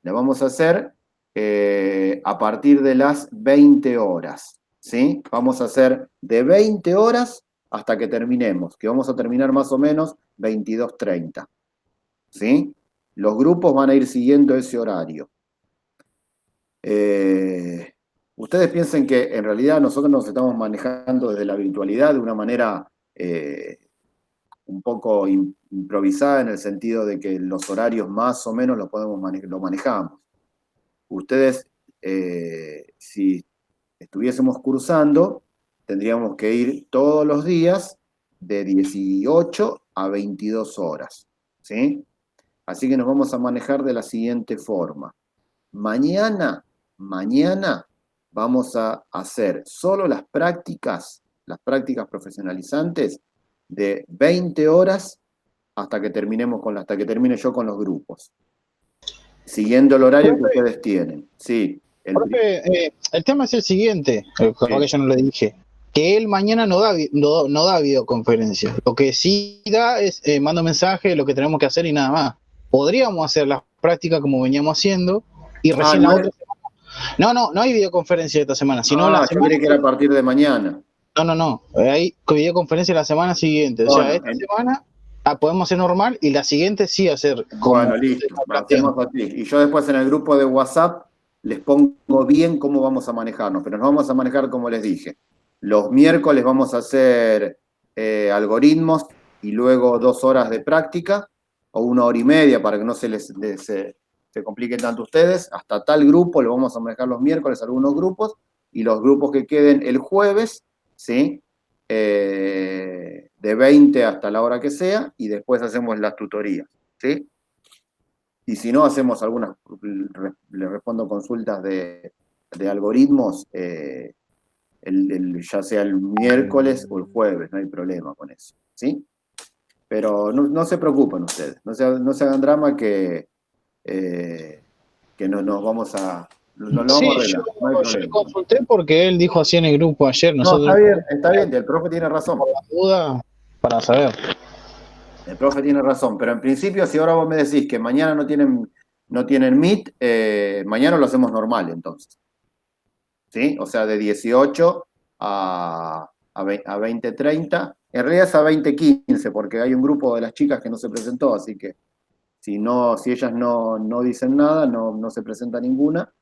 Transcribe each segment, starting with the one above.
La vamos a hacer a partir de las 20 horas, ¿sí? Vamos a hacer de 20 horas hasta que terminemos, que vamos a terminar más o menos 22:30, ¿sí? Los grupos van a ir siguiendo ese horario. Ustedes piensen que en realidad nosotros nos estamos manejando desde la virtualidad de una manera un poco improvisada, en el sentido de que los horarios más o menos lo manejamos. Ustedes, si estuviésemos cursando, tendríamos que ir todos los días de 18 a 22 horas, ¿sí? Así que nos vamos a manejar de la siguiente forma. Mañana vamos a hacer solo las prácticas profesionalizantes de 20 horas hasta que termine yo con los grupos, siguiendo el horario que ustedes tienen. Sí. Profe, el tema es el siguiente, capaz que yo no le dije, que él mañana no da videoconferencia. Lo que sí da es manda mensaje, lo que tenemos que hacer y nada más. Podríamos hacer las prácticas como veníamos haciendo y recién la otra semana. No hay videoconferencia esta semana, sino la semana. Yo creí que era a partir de mañana. No. Hay videoconferencia la semana siguiente. O sea, esta semana podemos hacer normal y la siguiente sí hacer como. Bueno, listo, hacemos así. Y yo después en el grupo de WhatsApp les pongo bien cómo vamos a manejarnos, pero nos vamos a manejar como les dije. Los miércoles vamos a hacer algoritmos y luego 2 horas de práctica, o 1 hora y media para que no se compliquen tanto ustedes. Hasta tal grupo lo vamos a manejar los miércoles, algunos grupos, y los grupos que queden el jueves, ¿sí? De 20 hasta la hora que sea, y después hacemos las tutorías, ¿sí? Y si no, hacemos algunas, le respondo consultas de algoritmos, ya sea el miércoles o el jueves, no hay problema con eso, ¿sí? Pero no se preocupen ustedes, no se hagan drama que no nos vamos a... No lo vamos a arreglar, no hay problema. Yo consulté porque él dijo así en el grupo ayer. Nosotros, está bien, el profe tiene razón. Por la duda, para saber. El profe tiene razón, pero en principio, si ahora vos me decís que mañana no tienen Meet, mañana lo hacemos normal, entonces. ¿Sí? O sea, de 18 a 20:30. En realidad es a 20:15, porque hay un grupo de las chicas que no se presentó, así que si ellas no dicen nada, no se presenta ninguna,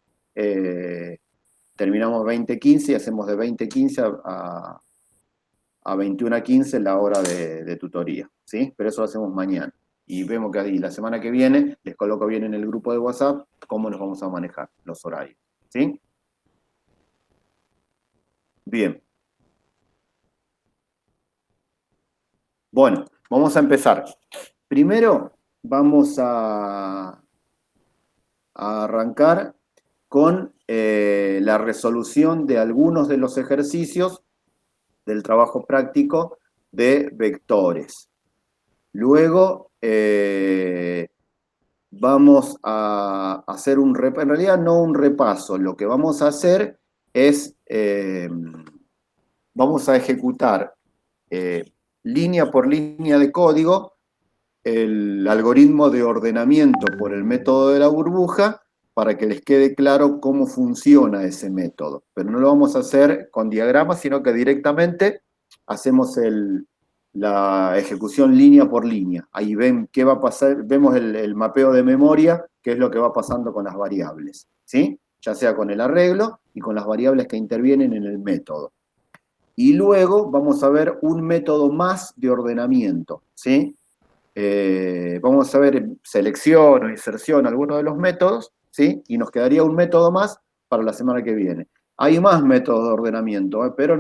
terminamos 20:15 y hacemos de 20:15 a 21:15 la hora de tutoría, ¿sí? Pero eso lo hacemos mañana. Y vemos que ahí la semana que viene les coloco bien en el grupo de WhatsApp cómo nos vamos a manejar los horarios, ¿sí? Bien. Bueno, vamos a empezar. Primero vamos a arrancar con la resolución de algunos de los ejercicios del trabajo práctico de vectores. Luego vamos a hacer un repaso, en realidad no un repaso, lo que vamos a hacer es, vamos a ejecutar línea por línea de código el algoritmo de ordenamiento por el método de la burbuja, para que les quede claro cómo funciona ese método. Pero no lo vamos a hacer con diagramas, sino que directamente hacemos la ejecución línea por línea. Ahí ven qué va a pasar, vemos el mapeo de memoria, qué es lo que va pasando con las variables, ¿sí? Ya sea con el arreglo y con las variables que intervienen en el método. Y luego vamos a ver un método más de ordenamiento, ¿sí? Vamos a ver selección o inserción, algunos de los métodos, ¿sí? Y nos quedaría un método más para la semana que viene. Hay más métodos de ordenamiento, pero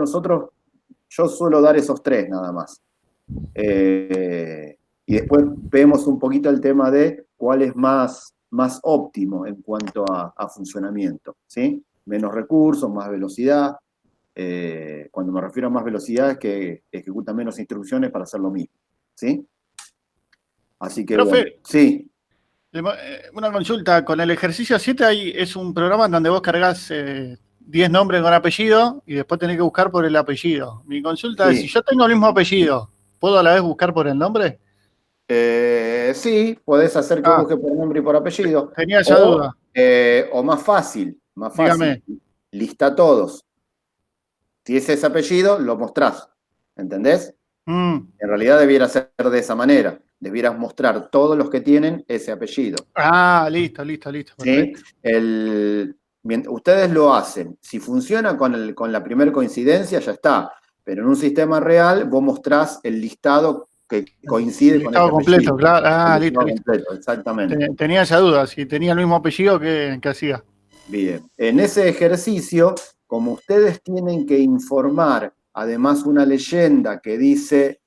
yo suelo dar esos 3 nada más. Y después vemos un poquito el tema de cuál es más óptimo en cuanto a funcionamiento, ¿sí? Menos recursos, más velocidad. Cuando me refiero a más velocidad es que ejecuta menos instrucciones para hacer lo mismo, ¿sí? Así que, profe, bueno, sí. Una consulta, con el ejercicio 7 es un programa en donde vos cargas 10 nombres con apellido y después tenés que buscar por el apellido. Mi consulta es, si yo tengo el mismo apellido, ¿puedo a la vez buscar por el nombre? Sí, podés hacer que busque por nombre y por apellido. Tenía esa duda. O más fácil, Dígame. lista todos. Si es ese apellido, lo mostrás, ¿entendés? Mm. En realidad debiera ser de esa manera. Debieras mostrar todos los que tienen ese apellido. Ah, listo, ¿Sí? perfecto. Ustedes lo hacen. Si funciona con la primera coincidencia, ya está. Pero en un sistema real, vos mostrás el listado que coincide El con ese listado completo, apellido. claro. El Ah, listo, listado listo. completo, exactamente. Tenía esa duda, si tenía el mismo apellido que hacía. Bien. En ese ejercicio, como ustedes tienen que informar, además, una leyenda que dice.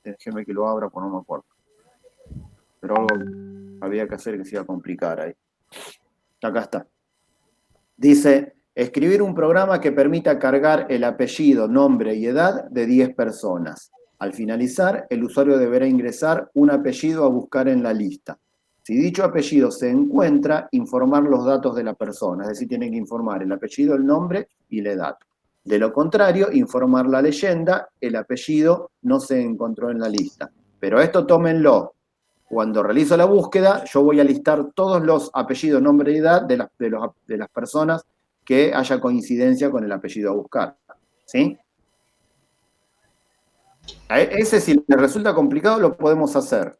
Déjeme que lo abra, pues no me acuerdo. Pero algo había que hacer que se iba a complicar ahí. Acá está. Dice, escribir un programa que permita cargar el apellido, nombre y edad de 10 personas. Al finalizar, el usuario deberá ingresar un apellido a buscar en la lista. Si dicho apellido se encuentra, informar los datos de la persona, es decir, tienen que informar el apellido, el nombre y la edad. De lo contrario, informar la leyenda, el apellido no se encontró en la lista. Pero esto tómenlo. Cuando realizo la búsqueda, yo voy a listar todos los apellidos, nombre y edad de las personas que haya coincidencia con el apellido a buscar. ¿Sí? Ese, si les resulta complicado, lo podemos hacer.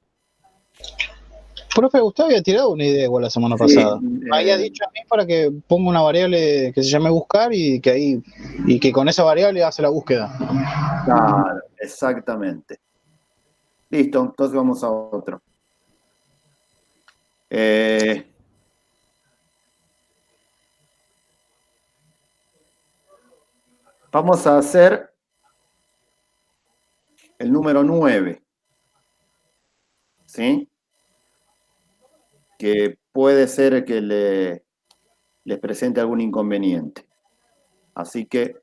Profe, usted había tirado una idea igual la semana Sí, pasada. Me había dicho a mí para que ponga una variable que se llame buscar y que con esa variable hace la búsqueda. claro, exactamente. Listo, entonces vamos a otro. Vamos a hacer el número 9. ¿Sí? Que puede ser que les presente algún inconveniente. Así que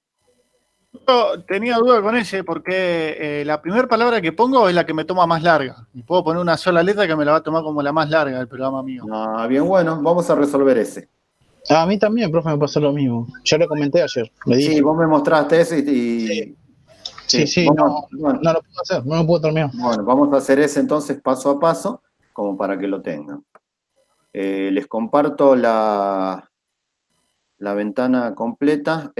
Yo tenía duda con ese porque la primera palabra que pongo es la que me toma más larga. Y puedo poner una sola letra que me la va a tomar como la más larga del programa mío. bien, bueno, vamos a resolver ese. A mí también, profe, me pasó lo mismo. Ya le comenté ayer, le Sí, dije. vos me mostraste ese Sí, sí, sí, sí, no, no lo puedo hacer, no lo puedo terminar. bueno, vamos a hacer ese entonces paso a paso, como para que lo tengan. Les comparto la ventana completa.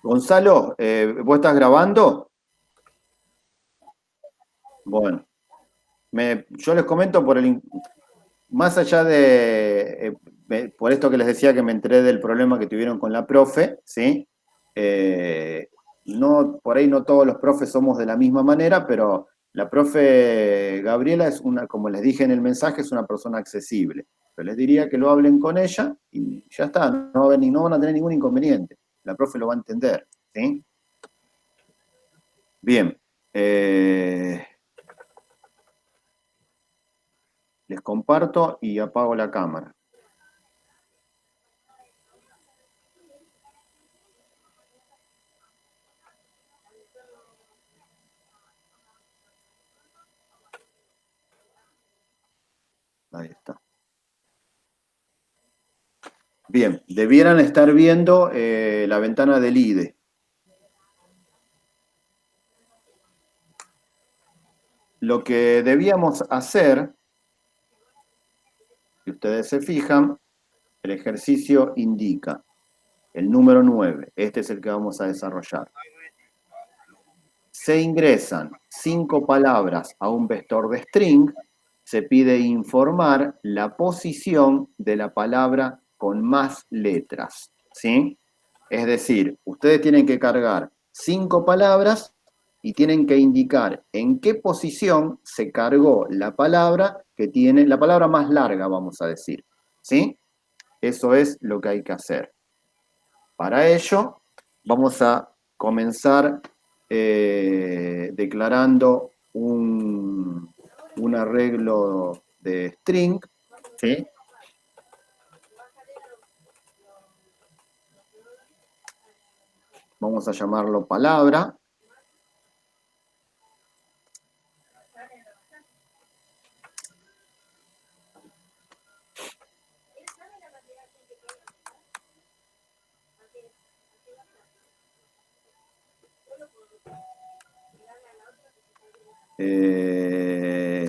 Gonzalo, ¿vos estás grabando? Bueno, yo les comento más allá por esto que les decía que me enteré del problema que tuvieron con la profe, ¿sí? Por ahí no todos los profes somos de la misma manera, pero la profe Gabriela es como les dije en el mensaje, es una persona accesible. Yo les diría que lo hablen con ella y ya está, no van a tener ningún inconveniente. La profe lo va a entender, ¿sí? Bien. Les comparto y apago la cámara. Ahí está. Bien, debieran estar viendo la ventana del IDE. Lo que debíamos hacer, si ustedes se fijan, el ejercicio indica el número 9. Este es el que vamos a desarrollar. Se ingresan 5 palabras a un vector de string. Se pide informar la posición de la palabra con más letras, ¿sí? Es decir, ustedes tienen que cargar 5 palabras y tienen que indicar en qué posición se cargó la palabra que tiene, la palabra más larga, vamos a decir, ¿sí? Eso es lo que hay que hacer. Para ello, vamos a comenzar declarando un arreglo de string, ¿sí? Vamos a llamarlo palabra.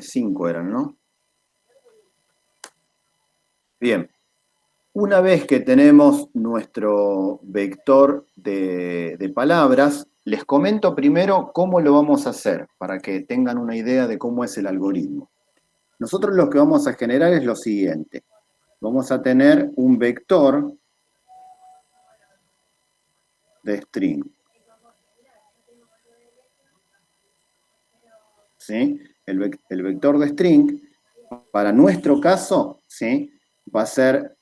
Cinco eran, ¿no? Bien. Una vez que tenemos nuestro vector de palabras, les comento primero cómo lo vamos a hacer, para que tengan una idea de cómo es el algoritmo. Nosotros lo que vamos a generar es lo siguiente. Vamos a tener un vector de string. ¿Sí? El vector de string, para nuestro caso, ¿sí? Va a ser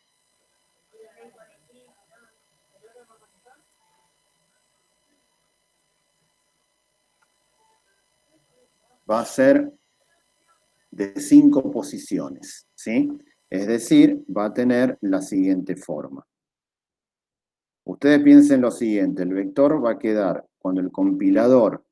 de 5 posiciones, ¿sí? Es decir, va a tener la siguiente forma. Ustedes piensen lo siguiente, el vector va a quedar, cuando el compilador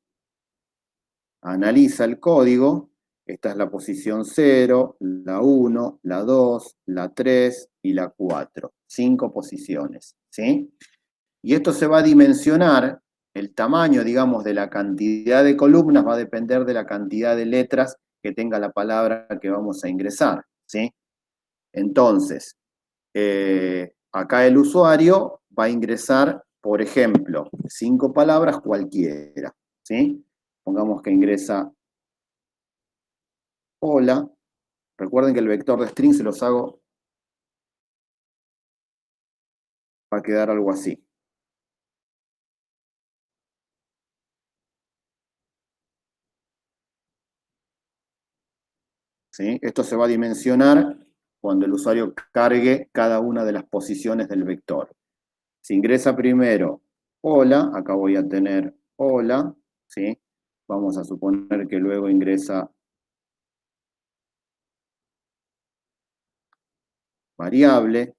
analiza el código, esta es la posición 0, la 1, la 2, la 3 y la 4. 5 posiciones, ¿sí? Y esto se va a dimensionar, el tamaño, digamos, de la cantidad de columnas va a depender de la cantidad de letras que tenga la palabra que vamos a ingresar, ¿sí? Entonces, acá el usuario va a ingresar, por ejemplo, 5 palabras cualquiera, ¿sí? Pongamos que ingresa hola. Recuerden que el vector de string se los hago, va a quedar algo así. ¿Sí? Esto se va a dimensionar cuando el usuario cargue cada una de las posiciones del vector. Si ingresa primero hola, acá voy a tener hola, ¿sí? Vamos a suponer que luego ingresa variable,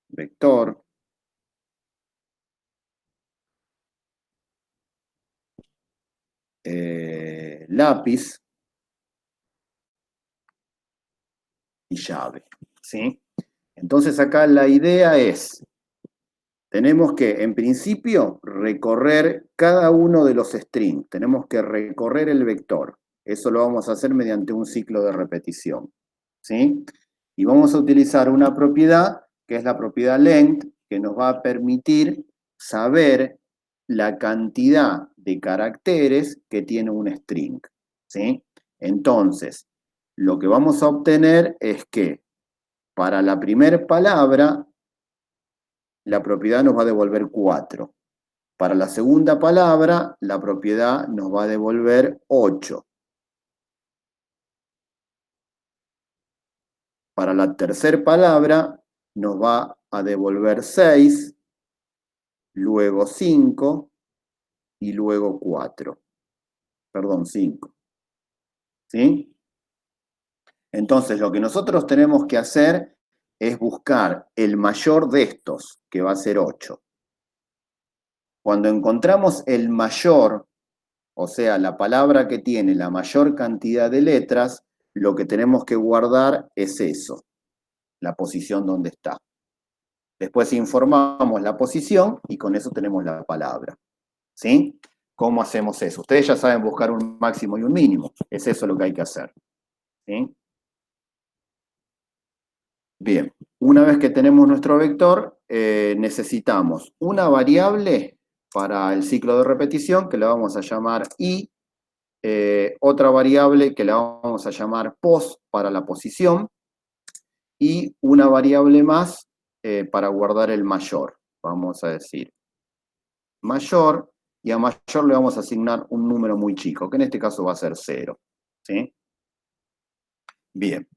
vector, lápiz y llave, ¿sí? Entonces acá la idea es, tenemos que, en principio, recorrer cada uno de los strings. Tenemos que recorrer el vector. Eso lo vamos a hacer mediante un ciclo de repetición, ¿sí? Y vamos a utilizar una propiedad, que es la propiedad length, que nos va a permitir saber la cantidad de caracteres que tiene un string, ¿sí? Entonces, lo que vamos a obtener es que para la primera palabra, la propiedad nos va a devolver 4. Para la segunda palabra, la propiedad nos va a devolver 8. Para la tercera palabra, nos va a devolver 6, luego 5 y luego 4. Perdón, 5. ¿Sí? Entonces, lo que nosotros tenemos que hacer es buscar el mayor de estos, que va a ser 8. Cuando encontramos el mayor, o sea, la palabra que tiene la mayor cantidad de letras, lo que tenemos que guardar es eso, la posición donde está. Después informamos la posición y con eso tenemos la palabra. ¿Sí? ¿Cómo hacemos eso? Ustedes ya saben buscar un máximo y un mínimo. Es eso lo que hay que hacer. ¿Sí? Bien, una vez que tenemos nuestro vector, necesitamos una variable para el ciclo de repetición que la vamos a llamar i, otra variable que la vamos a llamar pos para la posición y una variable más para guardar el mayor. Vamos a decir mayor, y a mayor le vamos a asignar un número muy chico, que en este caso va a ser 0. ¿Sí? Bien.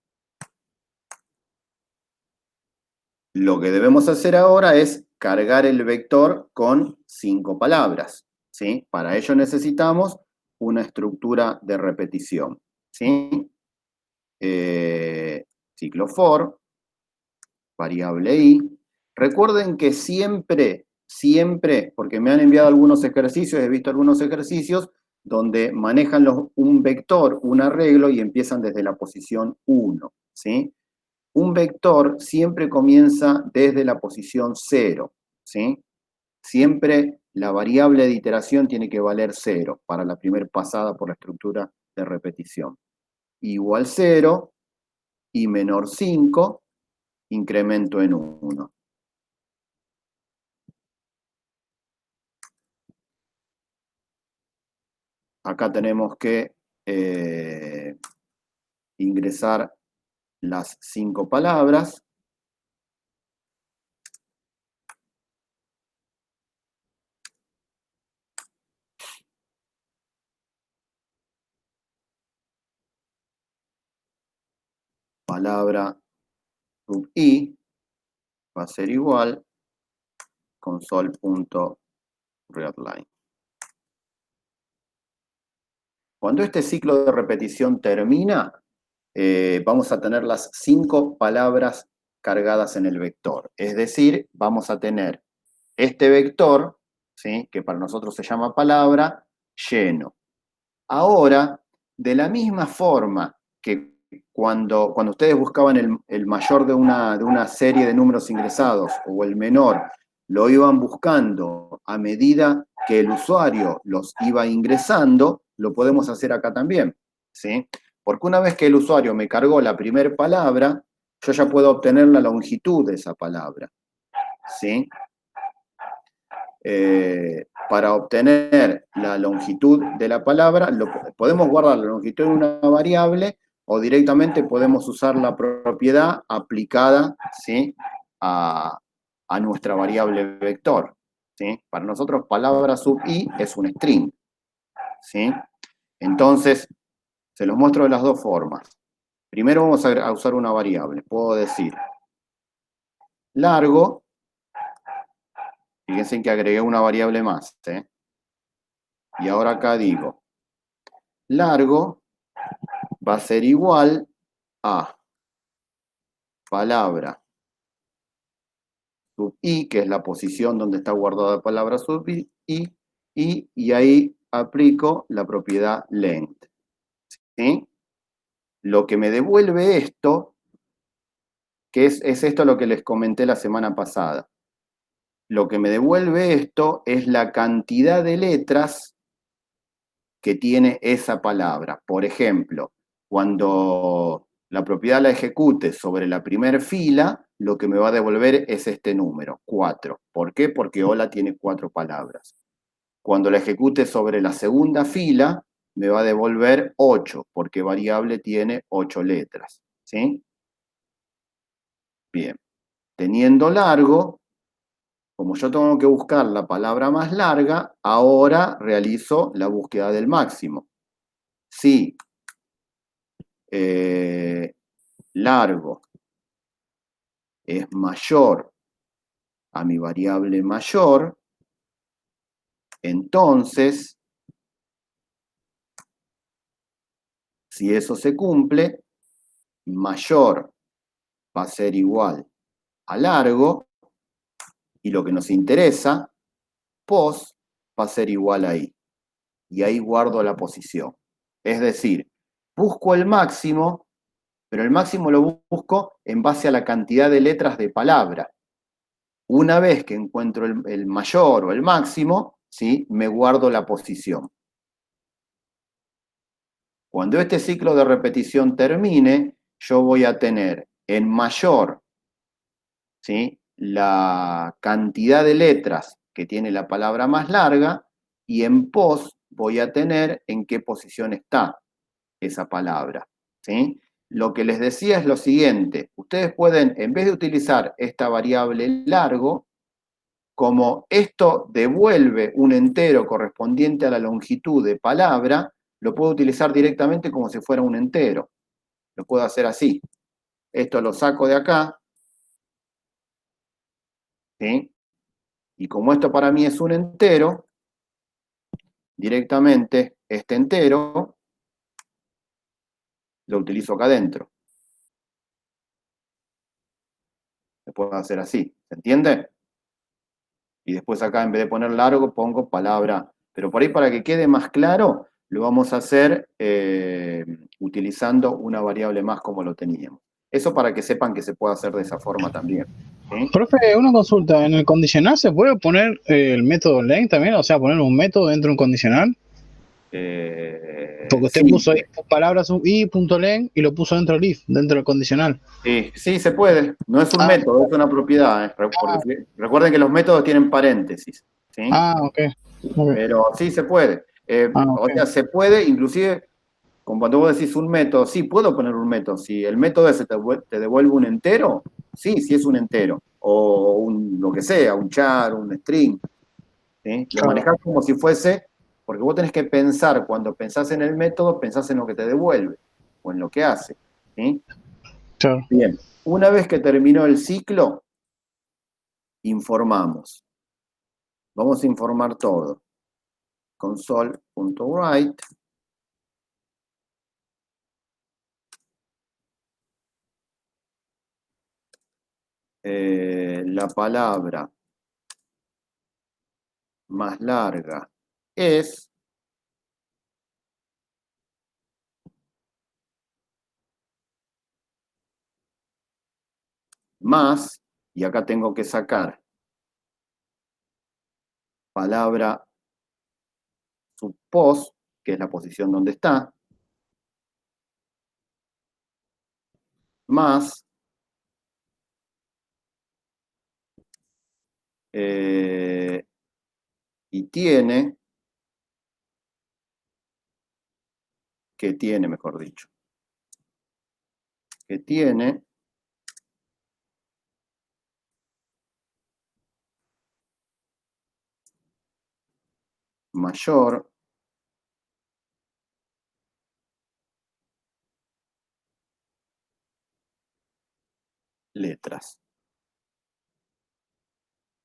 Lo que debemos hacer ahora es cargar el vector con 5 palabras. ¿Sí? Para ello necesitamos una estructura de repetición. ¿Sí? Ciclo for, variable i. Recuerden que siempre, porque me han enviado algunos ejercicios, he visto algunos ejercicios donde manejan un vector, un arreglo y empiezan desde la posición 1, ¿sí? Un vector siempre comienza desde la posición 0, ¿sí? Siempre la variable de iteración tiene que valer 0 para la primera pasada por la estructura de repetición. igual 0, i menor 5, incremento en 1. Acá tenemos que ingresar las 5 palabras. Palabra sub i va a ser igual console.readline. Cuando este ciclo de repetición termina, vamos a tener las 5 palabras cargadas en el vector. Es decir, vamos a tener este vector, ¿sí?, que para nosotros se llama palabra, lleno. Ahora, de la misma forma que cuando ustedes buscaban el mayor de una serie de números ingresados o el menor, lo iban buscando a medida que el usuario los iba ingresando, lo podemos hacer acá también, ¿sí? Porque una vez que el usuario me cargó la primera palabra, yo ya puedo obtener la longitud de esa palabra, ¿sí? Para obtener la longitud de la palabra, podemos guardar la longitud en una variable o directamente podemos usar la propiedad aplicada, ¿sí?, a nuestra variable vector, ¿sí? Para nosotros, palabra sub i es un string, ¿sí? Entonces, se los muestro de las dos formas. Primero vamos a usar una variable. Puedo decir largo. Fíjense que agregué una variable más, ¿eh? Y ahora acá digo, largo va a ser igual a palabra sub i, que es la posición donde está guardada la palabra sub i, y ahí aplico la propiedad length, ¿sí? Lo que me devuelve esto, que es esto lo que les comenté la semana pasada. Lo que me devuelve esto es la cantidad de letras que tiene esa palabra. Por ejemplo, cuando la propiedad la ejecute sobre la primera fila, lo que me va a devolver es este número, 4. ¿Por qué? Porque hola tiene 4 palabras. Cuando la ejecute sobre la segunda fila, me va a devolver 8, porque variable tiene 8 letras, ¿sí? Bien. Teniendo largo, como yo tengo que buscar la palabra más larga, ahora realizo la búsqueda del máximo. Si largo es mayor a mi variable mayor, entonces, si eso se cumple, mayor va a ser igual a largo, y lo que nos interesa, pos va a ser igual a i. Y ahí guardo la posición. Es decir, busco el máximo, pero el máximo lo busco en base a la cantidad de letras de palabra. Una vez que encuentro el mayor o el máximo, ¿sí?, me guardo la posición. Cuando este ciclo de repetición termine, yo voy a tener en mayor, ¿sí?, la cantidad de letras que tiene la palabra más larga, y en pos voy a tener en qué posición está esa palabra, ¿sí? Lo que les decía es lo siguiente: ustedes pueden, en vez de utilizar esta variable largo, como esto devuelve un entero correspondiente a la longitud de palabra, lo puedo utilizar directamente como si fuera un entero. Lo puedo hacer así. Esto lo saco de acá, ¿sí? Y como esto para mí es un entero, directamente este entero lo utilizo acá adentro. Lo puedo hacer así, ¿se entiende? Y después acá, en vez de poner largo, pongo palabra. Pero por ahí, para que quede más claro, lo vamos a hacer utilizando una variable más como lo teníamos. Eso para que sepan que se puede hacer de esa forma también, ¿sí? Profe, una consulta. ¿En el condicional se puede poner el método length también? O sea, poner un método dentro de un condicional. Porque usted Sí, puso ahí palabras i.len y lo puso dentro del if, dentro del condicional. sí, se puede. No es un Ah, método, es una propiedad. Porque recuerden que los métodos tienen paréntesis, ¿sí? ok. Ok. Pero sí se puede. Ah, O ok. sea, se puede, inclusive, como cuando vos decís un método, sí, puedo poner un método. Si el método ese te devuelve un entero, sí, sí es un entero. O lo que sea, un char, un string. ¿Sí? Lo Claro, manejás como si fuese, porque vos tenés que pensar, cuando pensás en el método, pensás en lo que te devuelve o en lo que hace. ¿Sí? claro. Bien, una vez que terminó el ciclo, informamos. Vamos a informar todo. Console.write. La palabra más larga es más, y acá tengo que sacar palabra suppose, que es la posición donde está, más y tiene, que tiene, mejor dicho, que tiene mayor letras.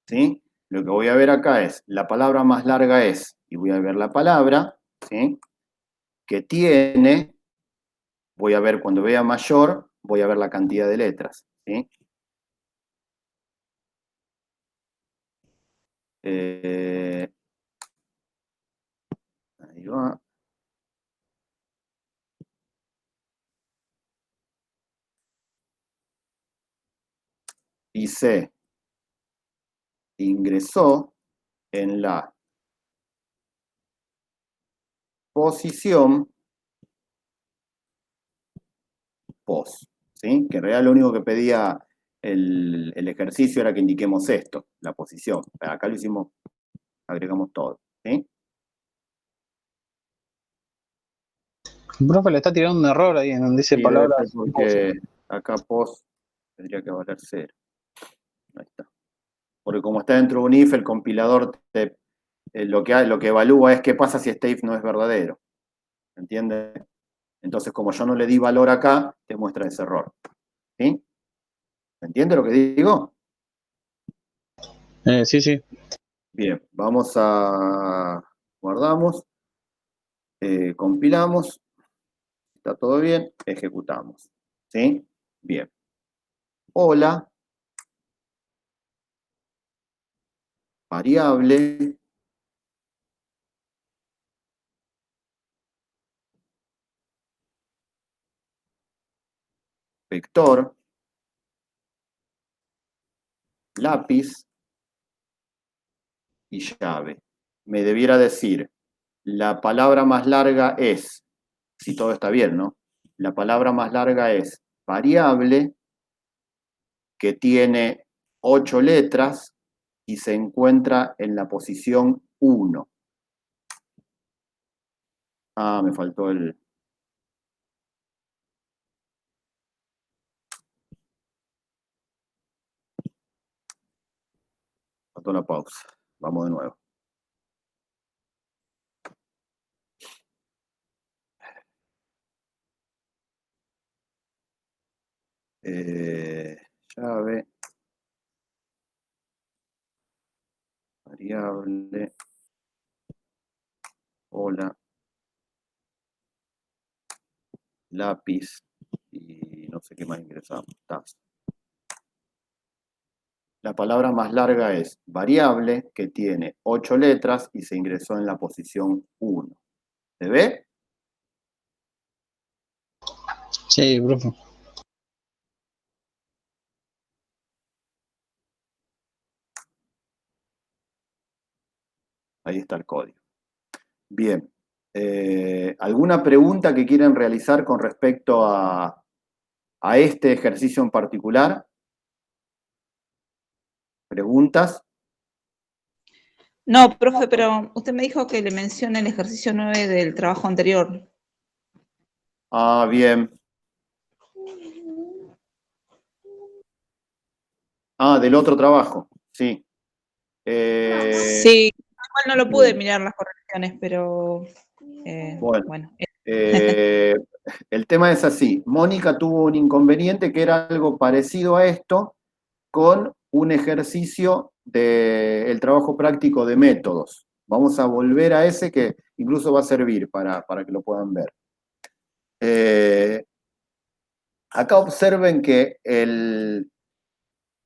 ¿Sí? Lo que voy a ver acá es, la palabra más larga es, y voy a ver la palabra, ¿sí? Que tiene, voy a ver cuando vea mayor, voy a ver la cantidad de letras, ¿sí? Eh, ahí va. Y se ingresó en la posición pos, ¿sí? Que en realidad lo único que pedía el ejercicio era que indiquemos esto, la posición. Acá lo hicimos, agregamos todo, ¿sí? Profe, le está tirando un error ahí en donde dice Sí, debe ser palabras. porque acá pos tendría que valer 0. Ahí está. Porque como está dentro de un if, el compilador lo que evalúa es qué pasa si este if no es verdadero. ¿Entiendes? Entonces, como yo no le di valor acá, te muestra ese error. ¿Sí? ¿Entiende lo que digo? Sí, sí. Bien, vamos a... Guardamos, compilamos, está todo bien, ejecutamos. ¿Sí? Bien. Hola, variable, vector, lápiz y llave. Me debiera decir, la palabra más larga es, si todo está bien, ¿no? La palabra más larga es variable, que tiene 8 letras y se encuentra en la posición 1. Ah, me faltó faltó la pausa. Vamos de nuevo. Llave, variable, hola, lápiz y no sé qué más ingresamos. Task. La palabra más larga es variable, que tiene 8 letras y se ingresó en la posición 1. ¿Se ve? Sí, profe. Ahí está el código. Bien. ¿Alguna pregunta que quieren realizar con respecto a este ejercicio en particular? ¿Preguntas? No, profe, pero usted me dijo que le mencione el ejercicio 9 del trabajo anterior. Ah, bien. Ah, del otro trabajo, sí. Sí, igual no lo pude mirar las correcciones, pero bueno. El tema es así. Mónica tuvo un inconveniente que era algo parecido a esto con un ejercicio del trabajo práctico de métodos. Vamos a volver a ese que incluso va a servir para que lo puedan ver. Acá observen que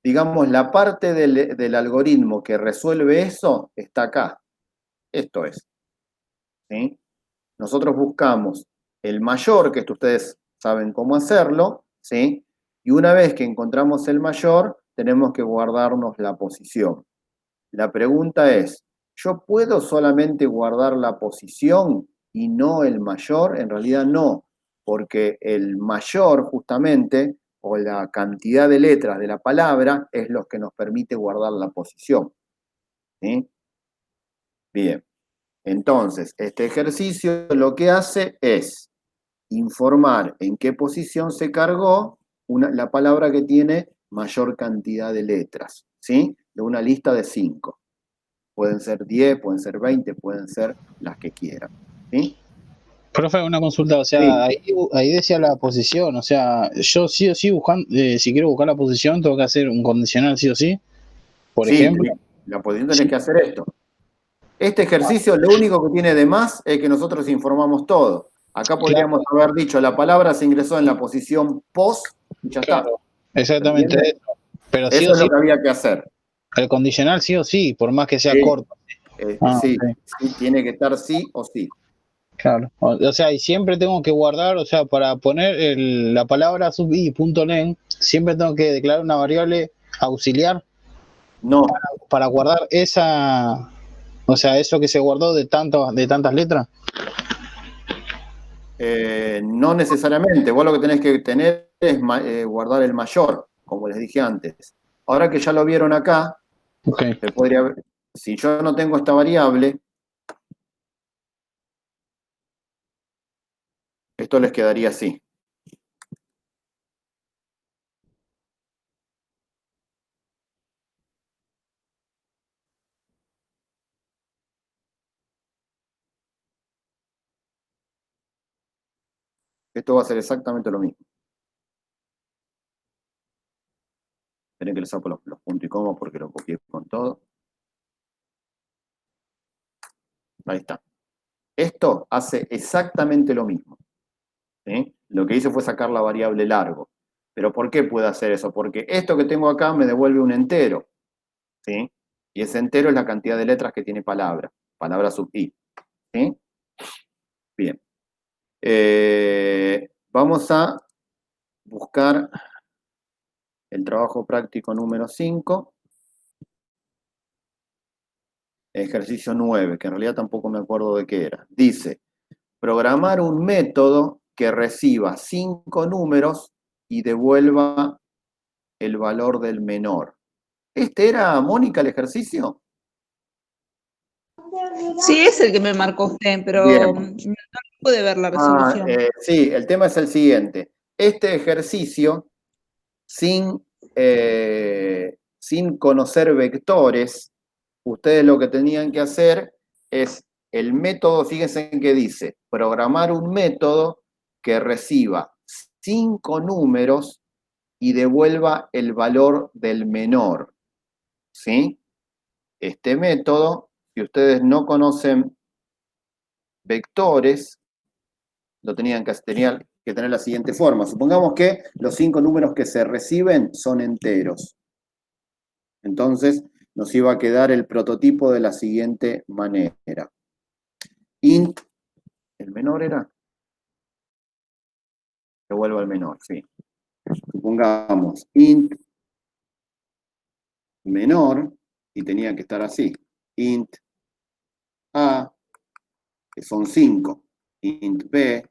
digamos, la parte del algoritmo que resuelve eso está acá. Esto es. ¿Sí? Nosotros buscamos el mayor, que esto ustedes saben cómo hacerlo, ¿sí? Y una vez que encontramos el mayor, tenemos que guardarnos la posición. La pregunta es, ¿yo puedo solamente guardar la posición y no el mayor? En realidad no, porque el mayor justamente, o la cantidad de letras de la palabra, es lo que nos permite guardar la posición. ¿Sí? Bien. Entonces, este ejercicio lo que hace es informar en qué posición se cargó la palabra que tiene mayor cantidad de letras, ¿sí? De una lista de 5. Pueden ser 10, pueden ser 20, pueden ser las que quieran, ¿sí? Profe, una consulta, o sea, Sí. ahí decía la posición, o sea, yo sí o sí buscando, si quiero buscar la posición, tengo que hacer un condicional sí o sí, por Sí, ejemplo. la posición tenés que hacer esto. Este ejercicio lo único que tiene de más es que nosotros informamos todo. Acá podríamos Claro, haber dicho, la palabra se ingresó en la posición post y ya está. claro, exactamente ¿Entiendes? eso. Pero sí Eso o es lo sí, que había que hacer. el condicional sí o sí, por más que sea Sí, corto. Ah, sí, ok. sí, tiene que estar sí o sí. Claro. O sea, y siempre tengo que guardar, o sea, para poner la palabra sub i punto len, siempre tengo que declarar una variable auxiliar No, para guardar esa, o sea, eso que se guardó de tantas letras. no necesariamente. Vos lo que tenés que tener es guardar el mayor, como les dije antes. Ahora que ya lo vieron acá, Ok. si yo no tengo esta variable, esto les quedaría así. Esto va a ser exactamente lo mismo. Esperen que les saco los puntos y comas porque lo copié con todo. Ahí está. Esto hace exactamente lo mismo. ¿Sí? Lo que hice fue sacar la variable largo. ¿Pero por qué puedo hacer eso? Porque esto que tengo acá me devuelve un entero. ¿Sí? Y ese entero es la cantidad de letras que tiene palabra sub i. ¿Sí? Bien. Vamos a buscar el trabajo práctico número 5, ejercicio 9, que en realidad tampoco me acuerdo de qué era. Dice, programar un método que reciba 5 números y devuelva el valor del menor. ¿Este era, Mónica, el ejercicio? Sí, es el que me marcó usted, pero Bien. no pude ver la resolución. Sí, el tema es el siguiente. Este ejercicio, sin conocer vectores, ustedes lo que tenían que hacer es el método, fíjense en que dice, programar un método que reciba 5 números y devuelva el valor del menor. ¿Sí? Este método, si ustedes no conocen vectores, tenían que tener la siguiente forma. Supongamos que los 5 números que se reciben son enteros. Entonces, nos iba a quedar el prototipo de la siguiente manera. Int, ¿el menor era? Devuelvo al menor, sí. Supongamos int menor, y tenía que estar así. Int a que son 5. Int B,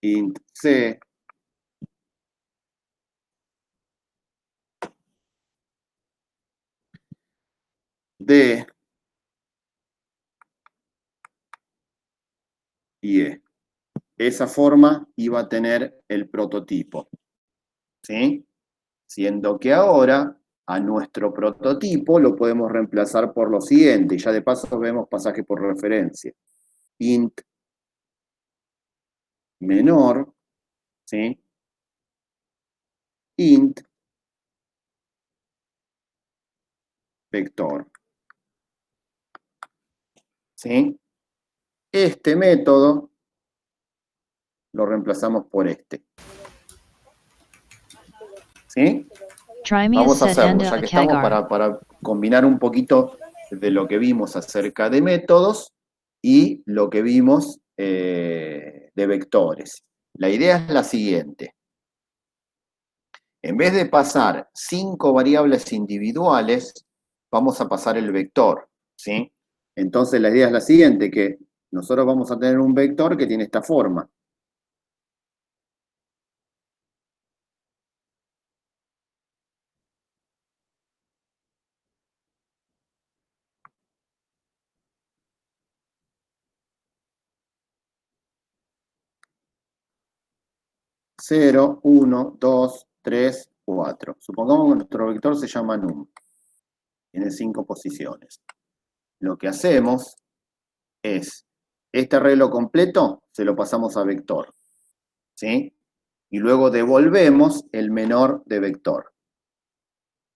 int C, D y E. Esa forma iba a tener el prototipo, ¿sí? Siendo que ahora a nuestro prototipo lo podemos reemplazar por lo siguiente, y ya de paso vemos pasaje por referencia. Int menor, ¿sí? Int vector, ¿sí? Este método lo reemplazamos por este, ¿sí? Vamos a hacerlo, ya que estamos para combinar un poquito de lo que vimos acerca de métodos y lo que vimos de vectores. La idea es la siguiente. En vez de pasar 5 variables individuales, vamos a pasar el vector, ¿sí? Entonces la idea es la siguiente, que nosotros vamos a tener un vector que tiene esta forma. Cero, 1, 2, 3, 4. Supongamos que nuestro vector se llama num. Tiene 5 posiciones. Lo que hacemos es, este arreglo completo se lo pasamos a vector, ¿sí? Y luego devolvemos el menor de vector.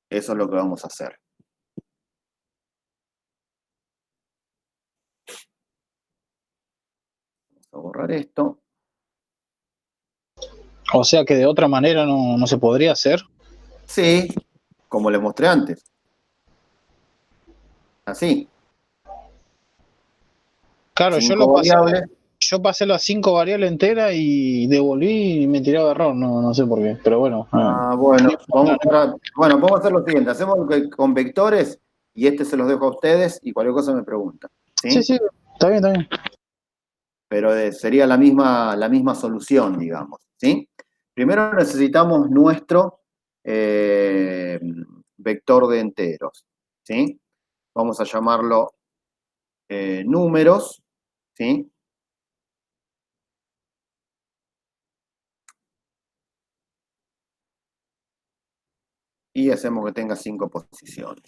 Eso es lo que vamos a hacer. Vamos a borrar esto. O sea que de otra manera no se podría hacer. Sí, como les mostré antes. Así. Claro, variables. Yo pasé las 5 variables enteras y devolví y me tiraba error, no sé por qué, pero bueno. Bueno, vamos a hacer lo siguiente, hacemos con vectores y este se los dejo a ustedes y cualquier cosa me preguntan. Sí, está bien. Pero sería la misma solución, digamos, ¿sí? Primero necesitamos nuestro vector de enteros, ¿sí? Vamos a llamarlo números, ¿sí? Y hacemos que tenga 5 posiciones.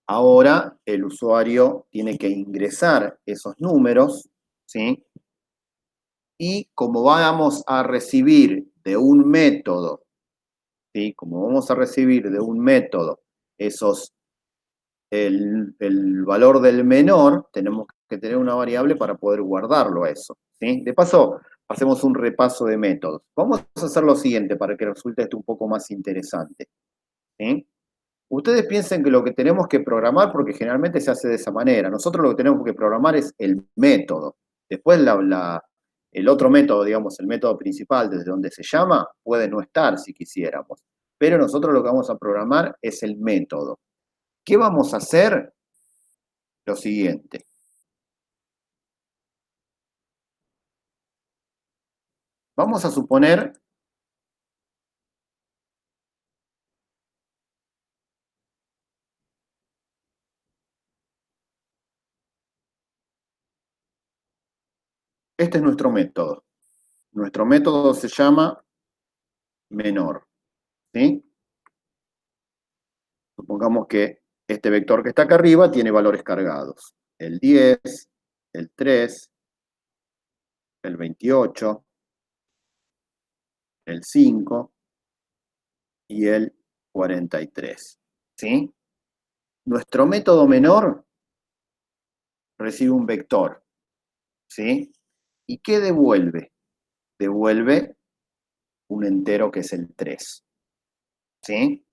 Ahora el usuario tiene que ingresar esos números, ¿sí? Y como vamos a recibir de un método, ¿sí? Como vamos a recibir de un método el valor del menor, tenemos que tener una variable para poder guardarlo a eso, ¿sí? De paso, hacemos un repaso de métodos. Vamos a hacer lo siguiente para que resulte esto un poco más interesante, ¿sí? Ustedes piensen que lo que tenemos que programar, porque generalmente se hace de esa manera, nosotros lo que tenemos que programar es el método. Después el otro método, digamos, el método principal desde donde se llama, puede no estar si quisiéramos. Pero nosotros lo que vamos a programar es el método. ¿Qué vamos a hacer? Lo siguiente. Vamos a suponer este es nuestro método. Nuestro método se llama menor, ¿sí? Supongamos que este vector que está acá arriba tiene valores cargados. El 10, el 3, el 28, el 5 y el 43, ¿sí? Nuestro método menor recibe un vector, ¿sí? ¿Y qué devuelve? Devuelve un entero que es el 3, ¿sí?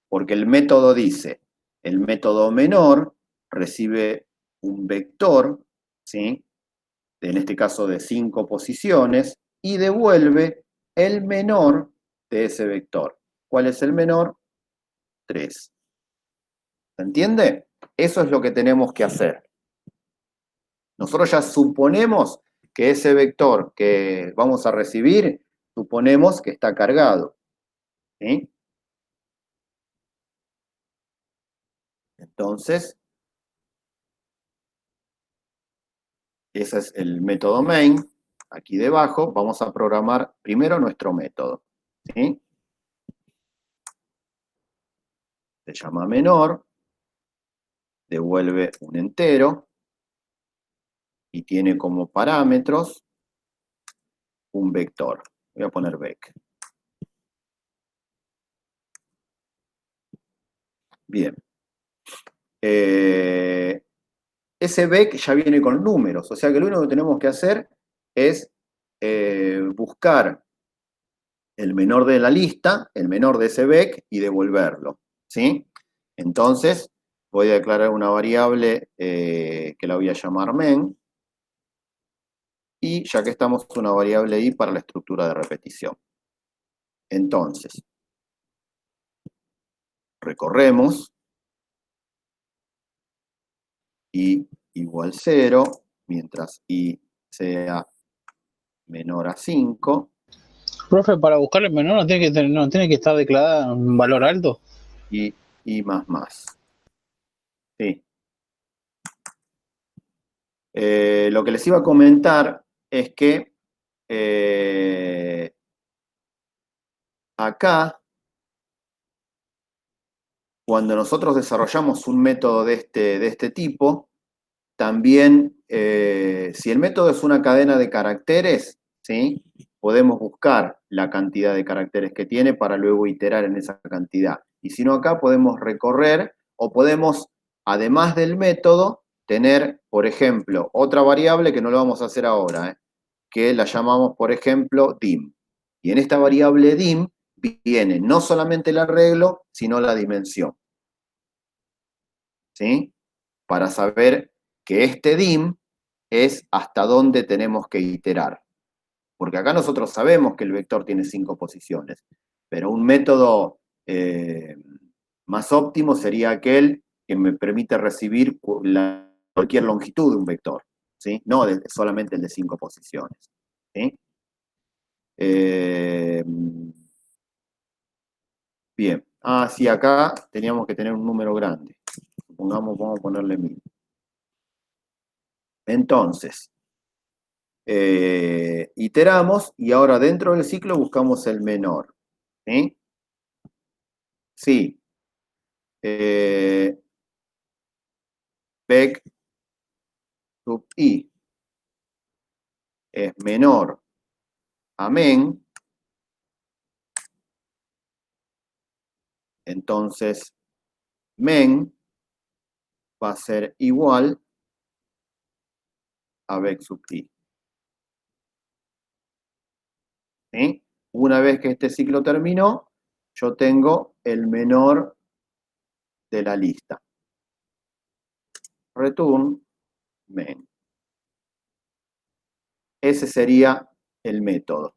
Porque el método dice, el método menor recibe un vector, ¿sí? En este caso de 5 posiciones, y devuelve el menor de ese vector. ¿Cuál es el menor? 3. ¿Se entiende? Eso es lo que tenemos que hacer. Nosotros ya suponemos que ese vector que vamos a recibir, suponemos que está cargado. ¿Sí? Entonces, ese es el método main. Aquí debajo vamos a programar primero nuestro método. ¿Sí? Se llama menor, devuelve un entero y tiene como parámetros un vector. Voy a poner vec. Bien. Ese vec ya viene con números, o sea que lo único que tenemos que hacer es buscar el menor de la lista, el menor de ese vec y devolverlo. ¿Sí? Entonces, voy a declarar una variable que la voy a llamar men, y ya que estamos, una variable i para la estructura de repetición. Entonces, recorremos, i igual 0, mientras i sea menor a 5, Profe, para buscar el menor no tiene que estar declarada un valor alto. y i más. Sí. Lo que les iba a comentar es que acá, cuando nosotros desarrollamos un método de este tipo, también, si el método es una cadena de caracteres, ¿sí? Podemos buscar la cantidad de caracteres que tiene para luego iterar en esa cantidad. Y si no, acá podemos recorrer o podemos, además del método, tener, por ejemplo, otra variable que no lo vamos a hacer ahora, que la llamamos, por ejemplo, dim. Y en esta variable dim viene no solamente el arreglo, sino la dimensión. ¿Sí? Para saber que este dim es hasta dónde tenemos que iterar. Porque acá nosotros sabemos que el vector tiene 5 posiciones, pero un método más óptimo sería aquel que me permite recibir cualquier longitud de un vector, ¿sí? No solamente el de 5 posiciones. ¿Sí? Bien. Ah, sí, acá teníamos que tener un número grande. Supongamos, vamos a ponerle 1000. Entonces, iteramos y ahora dentro del ciclo buscamos el menor. ¿Sí? Sí. Vec sub i es menor a men, entonces men va a ser igual a vec sub i. ¿Sí? Una vez que este ciclo terminó, yo tengo el menor de la lista. Return men. Ese sería el método.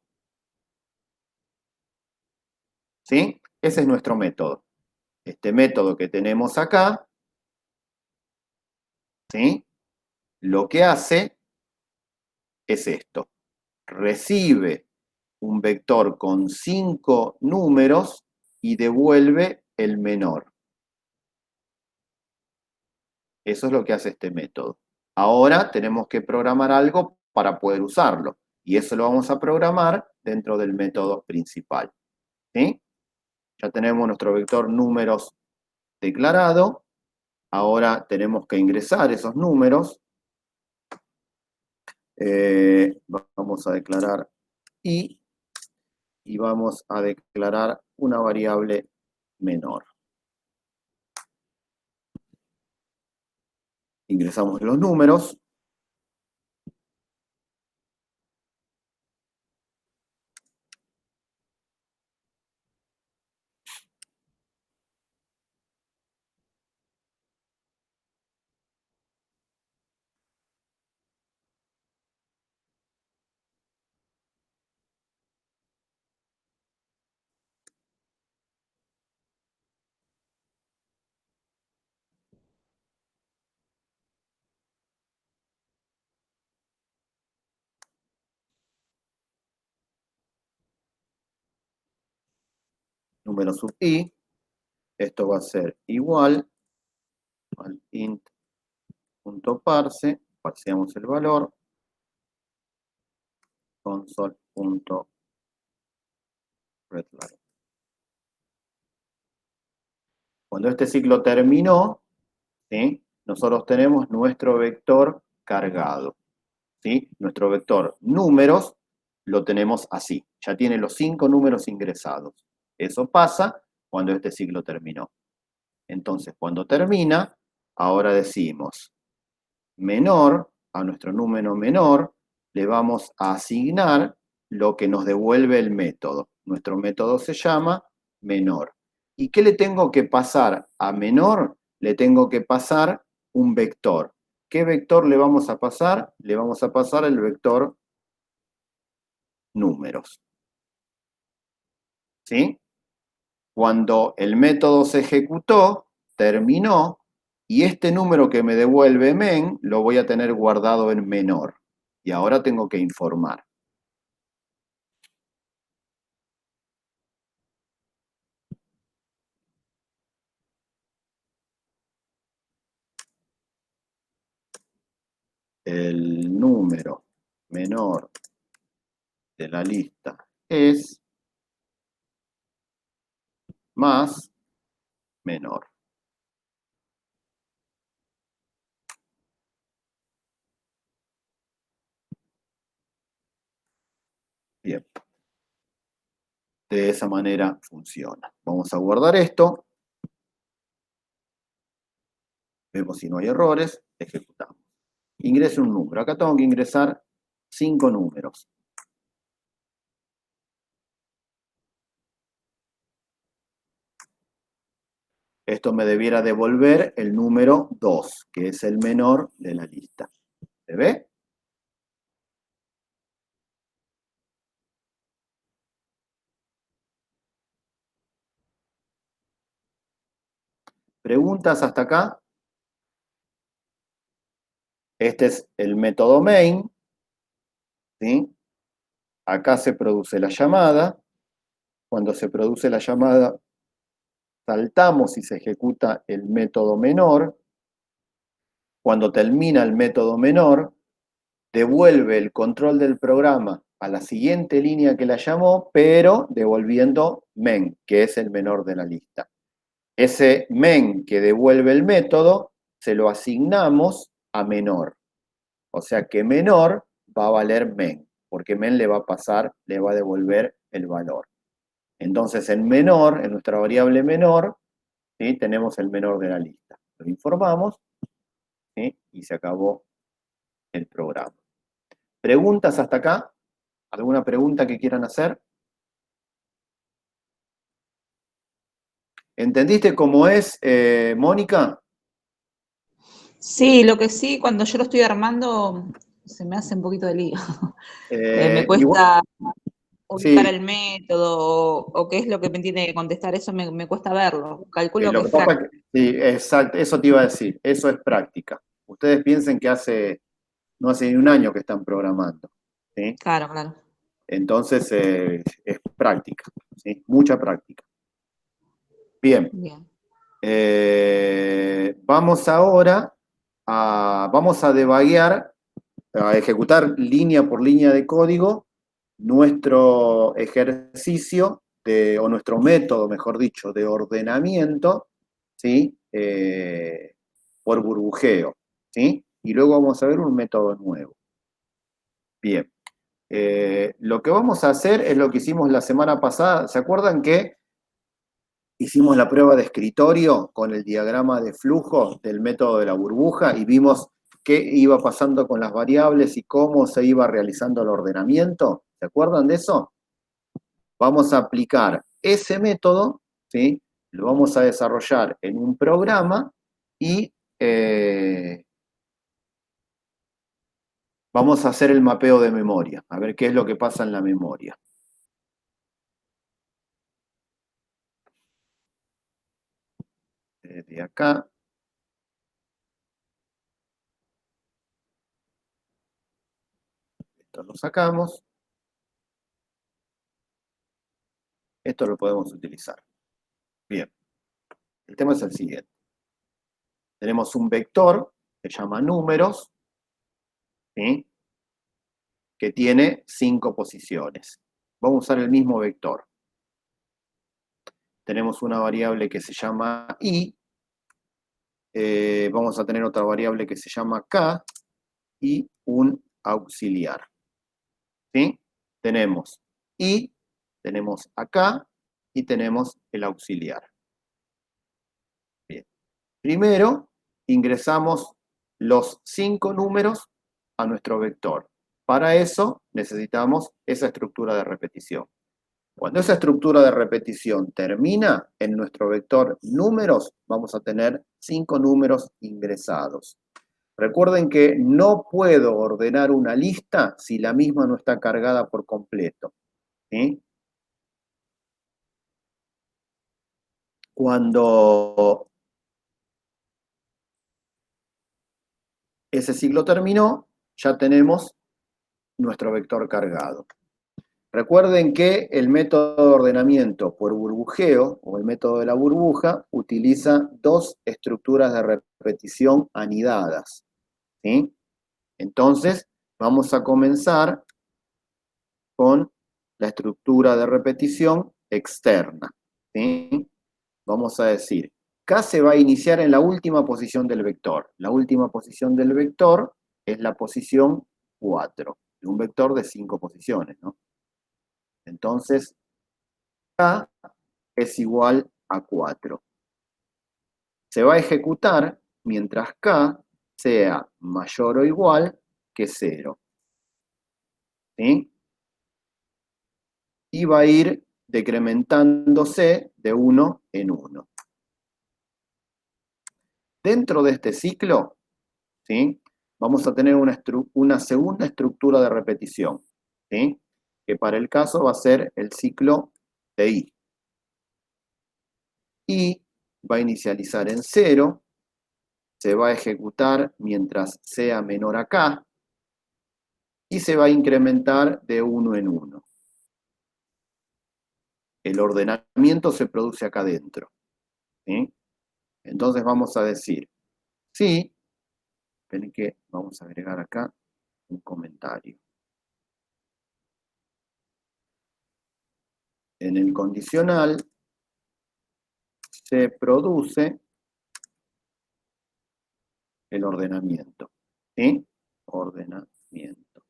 ¿Sí? Ese es nuestro método. Este método que tenemos acá, ¿sí? Lo que hace es esto. Recibe un vector con 5 números y devuelve el menor. Eso es lo que hace este método. Ahora tenemos que programar algo para poder usarlo. Y eso lo vamos a programar dentro del método principal. ¿Sí? Ya tenemos nuestro vector números declarado. Ahora tenemos que ingresar esos números. Vamos a declarar i y vamos a declarar una variable menor. Ingresamos los números. número sub i, esto va a ser igual al int.parse, parseamos el valor, console.readline. Cuando este ciclo terminó, ¿sí?, nosotros tenemos nuestro vector cargado, ¿sí? Nuestro vector números lo tenemos así, ya tiene los 5 números ingresados. Eso pasa cuando este ciclo terminó. Entonces, cuando termina, ahora decimos menor, a nuestro número menor, le vamos a asignar lo que nos devuelve el método. Nuestro método se llama menor. ¿Y qué le tengo que pasar a menor? Le tengo que pasar un vector. ¿Qué vector le vamos a pasar? Le vamos a pasar el vector números. ¿Sí? Cuando el método se ejecutó, terminó, y este número que me devuelve men lo voy a tener guardado en menor. Y ahora tengo que informar. El número menor de la lista es más menor. Bien. De esa manera funciona. Vamos a guardar esto. Vemos si no hay errores. Ejecutamos. Ingreso un número. Acá tengo que ingresar 5 números. Esto me debiera devolver el número 2, que es el menor de la lista. ¿Se ve? ¿Preguntas hasta acá? Este es el método main, ¿sí? Acá se produce la llamada. Cuando se produce la llamada, saltamos y se ejecuta el método menor. Cuando termina el método menor, devuelve el control del programa a la siguiente línea que la llamó, pero devolviendo men, que es el menor de la lista. Ese men que devuelve el método, se lo asignamos a menor. O sea que menor va a valer men, porque men le va a pasar, le va a devolver el valor. Entonces en menor, en nuestra variable menor, ¿sí?, tenemos el menor de la lista. Lo informamos, ¿sí?, y se acabó el programa. ¿Preguntas hasta acá? ¿Alguna pregunta que quieran hacer? ¿Entendiste cómo es, Mónica? Sí, lo que sí, cuando yo lo estoy armando, se me hace un poquito de lío. Me Igual, cuesta ubicar sí, el método o qué es lo que me tiene que contestar, eso me cuesta verlo. Calculo que lo es que pasa práctico. que, sí, exacto, eso te iba a decir, eso es práctica. Ustedes piensen que no hace ni un año que están programando, ¿sí? Claro, claro. Entonces es práctica, ¿sí? Mucha práctica. Bien, Bien. vamos ahora vamos a debaguear, a ejecutar línea por línea de código nuestro ejercicio o nuestro método, mejor dicho, de ordenamiento, ¿sí?, por burbujeo, ¿sí? Y luego vamos a ver un método nuevo. Bien. Lo que vamos a hacer es lo que hicimos la semana pasada. ¿Se acuerdan que hicimos la prueba de escritorio con el diagrama de flujo del método de la burbuja y vimos qué iba pasando con las variables y cómo se iba realizando el ordenamiento? ¿Se acuerdan de eso? Vamos a aplicar ese método, ¿sí? Lo vamos a desarrollar en un programa y vamos a hacer el mapeo de memoria, a ver qué es lo que pasa en la memoria. Desde acá. Esto lo sacamos. Esto lo podemos utilizar. Bien, el tema es el siguiente. Tenemos un vector que se llama números, ¿sí? Que tiene 5 posiciones. Vamos a usar el mismo vector. Tenemos una variable que se llama i, vamos a tener otra variable que se llama k y un auxiliar. ¿Sí? Tenemos i, tenemos acá y tenemos el auxiliar. Bien. Primero, ingresamos los 5 números a nuestro vector. Para eso necesitamos esa estructura de repetición. Cuando esa estructura de repetición termina, en nuestro vector números vamos a tener 5 números ingresados. Recuerden que no puedo ordenar una lista si la misma no está cargada por completo. ¿Sí? Cuando ese ciclo terminó, ya tenemos nuestro vector cargado. Recuerden que el método de ordenamiento por burbujeo, o el método de la burbuja, utiliza 2 estructuras de repetición anidadas. ¿Sí? Entonces, vamos a comenzar con la estructura de repetición externa. ¿Sí? Vamos a decir, K se va a iniciar en la última posición del vector. La última posición del vector es la posición 4, de un vector de 5 posiciones, ¿no? Entonces, K es igual a 4. Se va a ejecutar mientras K sea mayor o igual que 0. ¿Sí? Y va a ir decrementándose de 1 en 1. Dentro de este ciclo, ¿sí? Vamos a tener una segunda estructura de repetición, ¿sí? Que para el caso va a ser el ciclo de I. I va a inicializar en 0, se va a ejecutar mientras sea menor a K, y se va a incrementar de 1 en 1. El ordenamiento se produce acá adentro, ¿sí? Entonces vamos a decir, sí, esperen que vamos a agregar acá un comentario. En el condicional se produce el ordenamiento, ¿sí? Ordenamiento.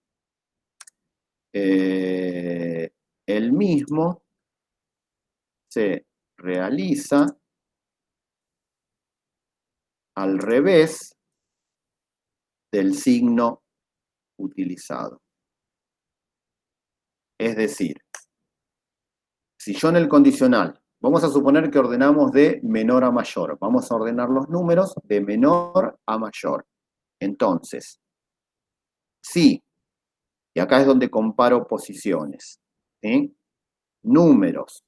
El mismo se realiza al revés del signo utilizado. Es decir, si yo en el condicional, vamos a suponer que ordenamos de menor a mayor, vamos a ordenar los números de menor a mayor. Entonces, sí, y acá es donde comparo posiciones, ¿sí? Números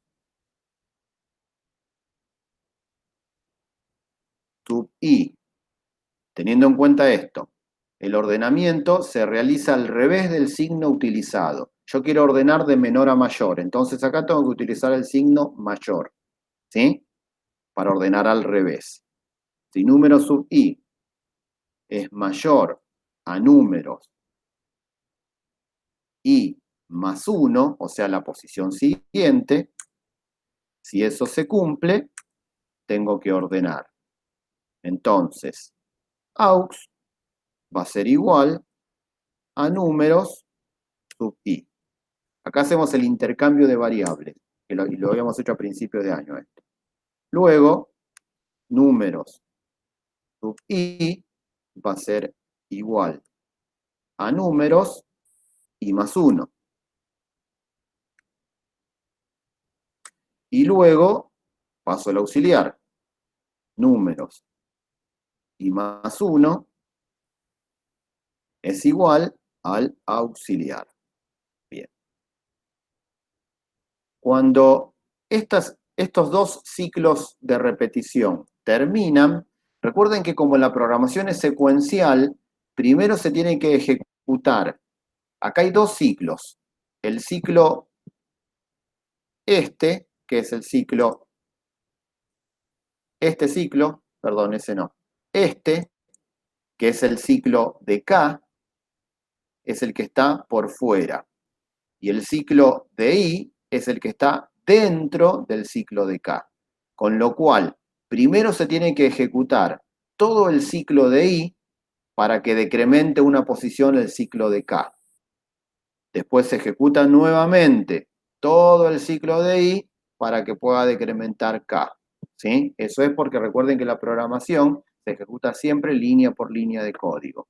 sub i. Teniendo en cuenta esto, el ordenamiento se realiza al revés del signo utilizado. Yo quiero ordenar de menor a mayor, entonces acá tengo que utilizar el signo mayor, ¿sí? Para ordenar al revés. Si número sub i es mayor a números i más 1, o sea, la posición siguiente, si eso se cumple, tengo que ordenar. Entonces, aux va a ser igual a números sub i. Acá hacemos el intercambio de variables, y lo habíamos hecho a principios de año esto. Luego, números sub i va a ser igual a números i más 1. Y luego paso el auxiliar. Números i más 1 es igual al auxiliar. Bien. Cuando estos 2 ciclos de repetición terminan, recuerden que como la programación es secuencial, primero se tiene que ejecutar. Acá hay 2 ciclos. El ciclo que es el ciclo este ciclo, perdón, ese no, este, que es el ciclo de K, es el que está por fuera. Y el ciclo de I es el que está dentro del ciclo de K. Con lo cual, primero se tiene que ejecutar todo el ciclo de I para que decremente una posición el ciclo de K. Después se ejecuta nuevamente todo el ciclo de I para que pueda decrementar K. ¿Sí? Eso es porque recuerden que la programación se ejecuta siempre línea por línea de código.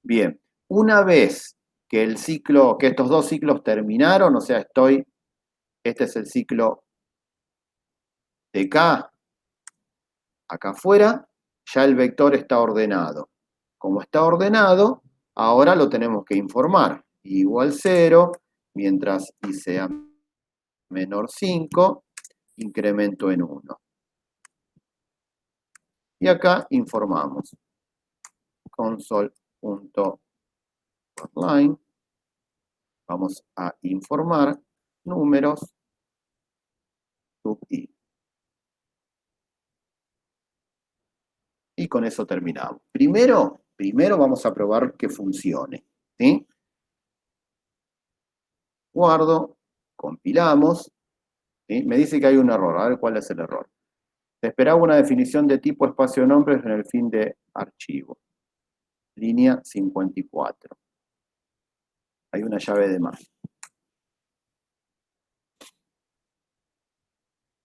Bien, una vez que el ciclo, que estos dos ciclos terminaron, o sea, este es el ciclo de K, acá afuera, ya el vector está ordenado. Como está ordenado, ahora lo tenemos que informar. Igual 0, mientras I sea menor 5, incremento en 1. Y acá informamos console.line. Vamos a informar números sub I. Y con eso terminamos. Primero vamos a probar que funcione. ¿Sí? Guardo, compilamos. ¿Sí? Me dice que hay un error. A ver cuál es el error. Se esperaba una definición de tipo espacio nombres en el fin de archivo. Línea 54. Hay una llave de más.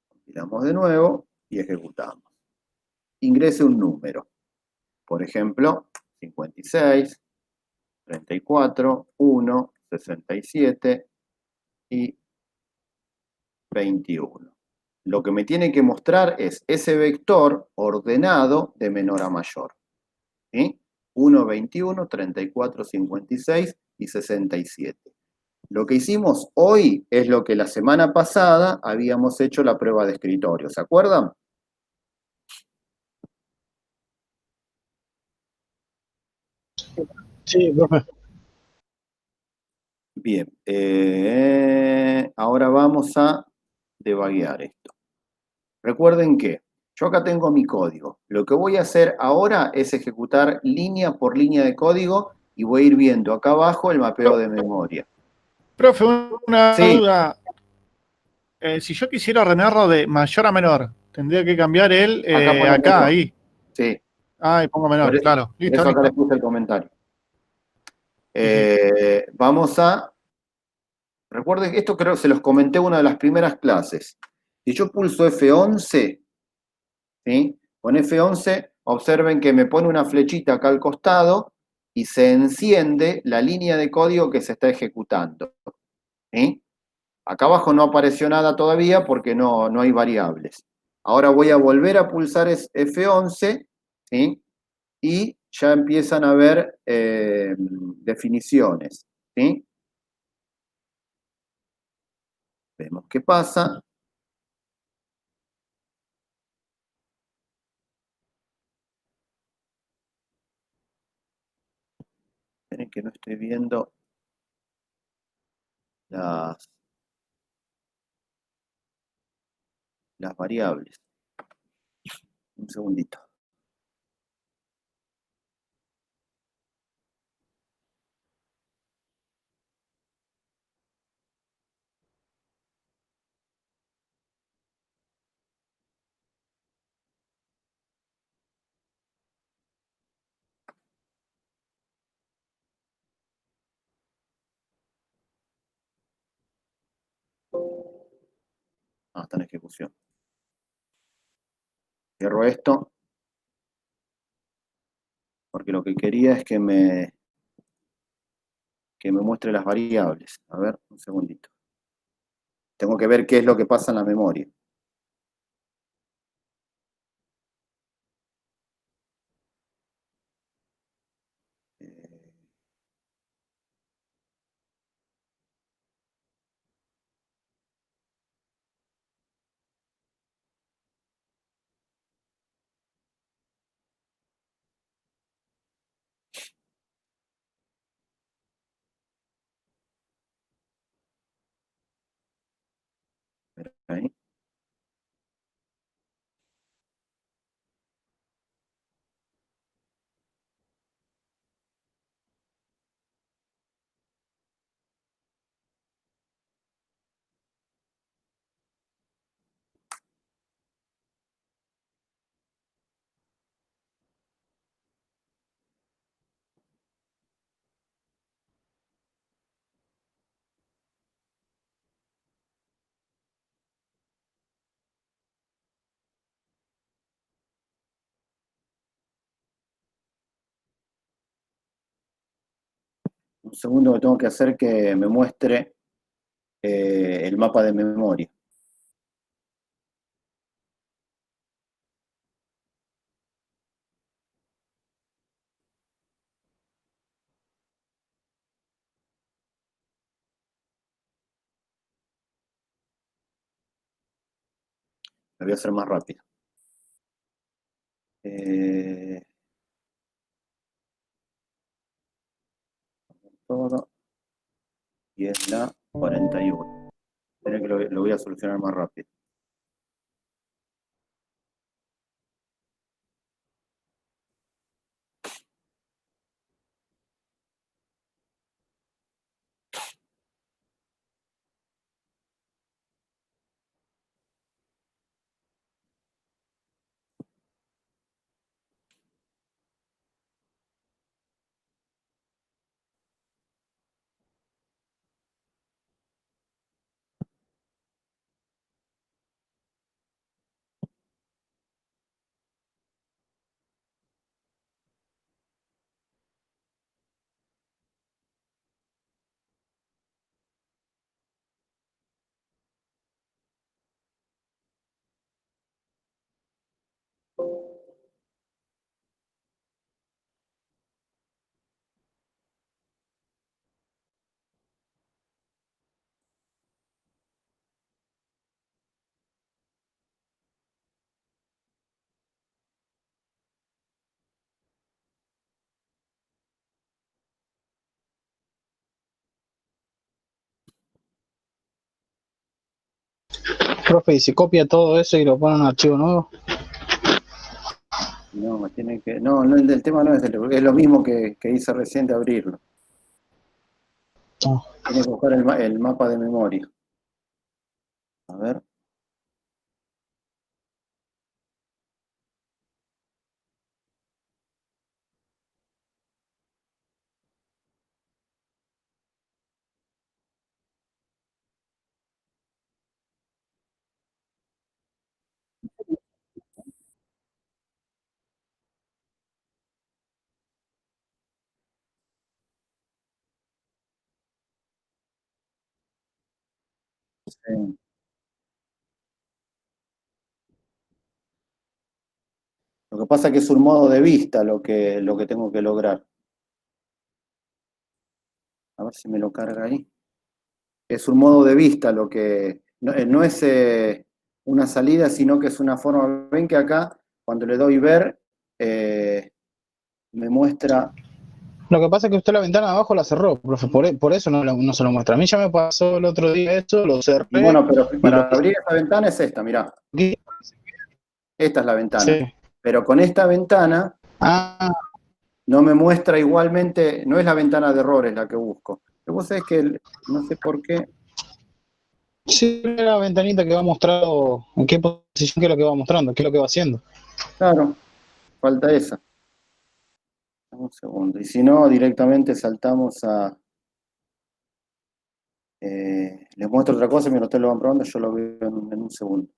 Compilamos de nuevo y ejecutamos. Ingrese un número. Por ejemplo, 56, 34, 1, 67 y 21. Lo que me tiene que mostrar es ese vector ordenado de menor a mayor. ¿Sí? 1, 21, 34, 56 y 67. Lo que hicimos hoy es lo que la semana pasada habíamos hecho la prueba de escritorio. ¿Se acuerdan? Sí, profe. Bien. Ahora vamos a debuguear esto. Recuerden que yo acá tengo mi código. Lo que voy a hacer ahora es ejecutar línea por línea de código y voy a ir viendo acá abajo el mapeo de memoria. Profe, una Sí, duda. Si yo quisiera ordenarlo de mayor a menor, tendría que cambiar el acá pones acá, menor. ahí. Sí, Ah, y pongo por menor, claro. por Listo, eso acá les listo. puse el comentario. Sí, sí. Vamos a... Recuerden que esto creo que se los comenté en una de las primeras clases. Si yo pulso F11, ¿sí? Con F11 observen que me pone una flechita acá al costado y se enciende la línea de código que se está ejecutando. ¿Sí? Acá abajo no apareció nada todavía porque no hay variables. Ahora voy a volver a pulsar F11, ¿sí? Y ya empiezan a ver definiciones. ¿Sí? Vemos qué pasa. Esperen que no estoy viendo las variables. Un segundito. Ah, está en ejecución. Cierro esto porque lo que quería es que me muestre las variables. A ver, un segundito. Tengo que ver qué es lo que pasa en la memoria. Eh, espera ahí. segundo que tengo que hacer que me muestre el mapa de memoria. Lo voy a hacer más rápido. Todo. Y es la 41. Esperen que lo voy a solucionar más rápido. Profe, y si copia todo eso y lo pone en un archivo nuevo. No, tiene que. No, el tema no es lo mismo que hice recién de abrirlo. Oh. Tiene que buscar el mapa de memoria. A ver. Sí. Lo que pasa es que es un modo de vista lo que tengo que lograr. A ver si me lo carga ahí. Es un modo de vista lo que. No es una salida, sino que es una forma. Ven que acá, cuando le doy ver, me muestra. Lo que pasa es que usted la ventana de abajo la cerró, profe, por eso no se lo muestra. A mí ya me pasó el otro día esto, lo Y cerré bueno, pero y lo para abrir esta ventana es esta, mirá. que Esta es la ventana. sí. Pero con esta ventana Ah, no me muestra igualmente, no es la ventana de errores la que busco. Lo que pasa es que no sé por qué. sí, la ventanita que va mostrando, en qué posición, qué es lo que va mostrando, qué es lo que va haciendo. Claro, falta esa. Un segundo. Y si no, directamente saltamos a. Les muestro otra cosa, mientras ustedes lo van probando, yo lo veo en un segundo.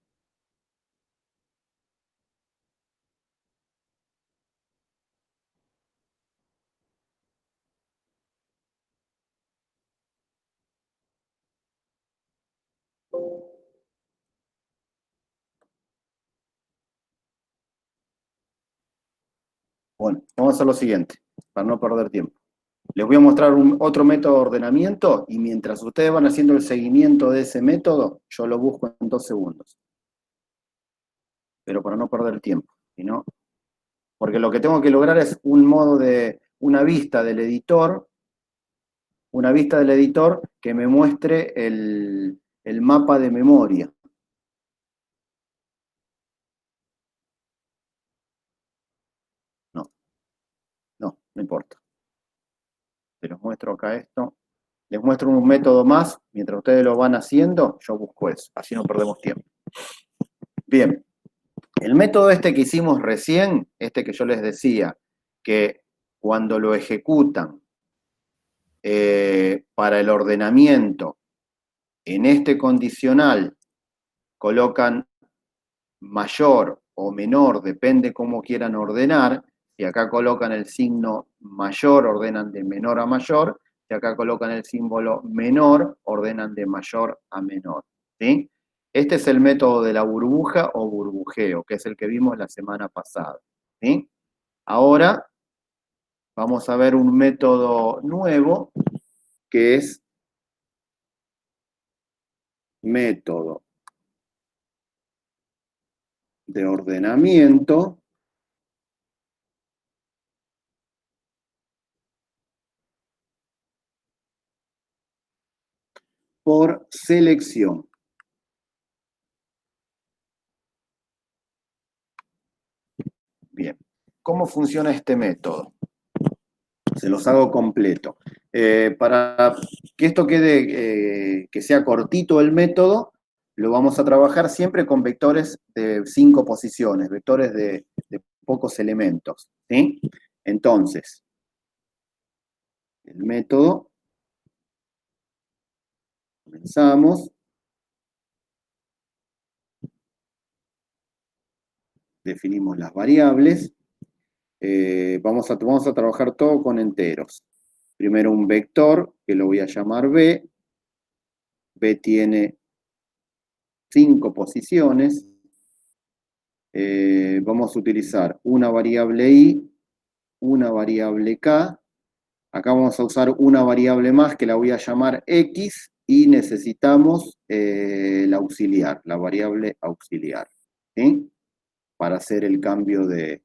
Bueno, vamos a hacer lo siguiente, para no perder tiempo. Les voy a mostrar otro método de ordenamiento y mientras ustedes van haciendo el seguimiento de ese método, yo lo busco en 2 segundos. Pero para no perder tiempo, ¿no? Porque lo que tengo que lograr es una vista del editor, que me muestre el mapa de memoria. No importa. Les muestro acá esto. Les muestro un método más, mientras ustedes lo van haciendo, yo busco eso, así no perdemos tiempo. Bien, el método este que hicimos recién, este que yo les decía, que cuando lo ejecutan para el ordenamiento, en este condicional colocan mayor o menor, depende cómo quieran ordenar. Si acá colocan el signo mayor, ordenan de menor a mayor. Si acá colocan el símbolo menor, ordenan de mayor a menor, ¿sí? Este es el método de la burbuja o burbujeo, que es el que vimos la semana pasada, ¿sí? Ahora vamos a ver un método nuevo, que es método de ordenamiento por selección. Bien, ¿cómo funciona este método? Se los hago completo. Para que esto quede, que sea cortito el método, lo vamos a trabajar siempre con vectores de 5 posiciones, vectores de pocos elementos, ¿sí? Entonces, el método, comenzamos, definimos las variables, vamos a trabajar todo con enteros. Primero un vector, que lo voy a llamar B. B tiene 5 posiciones. Vamos a utilizar una variable I, una variable K. Acá vamos a usar una variable más que la voy a llamar X y necesitamos la auxiliar, la variable auxiliar, ¿sí? Para hacer el cambio de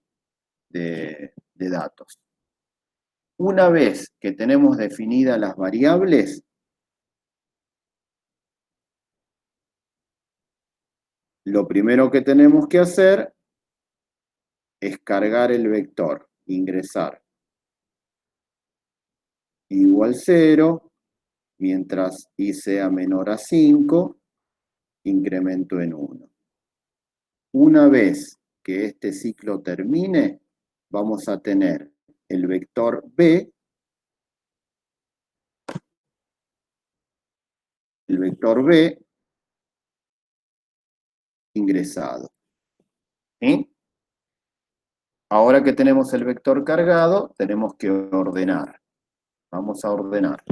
datos. Una vez que tenemos definidas las variables, lo primero que tenemos que hacer es cargar el vector, ingresar igual 0, mientras i sea menor a 5, incremento en 1. Una vez que este ciclo termine, vamos a tener el vector B, ingresado. ¿Sí? Ahora que tenemos el vector cargado, tenemos que ordenar. Vamos a ordenar.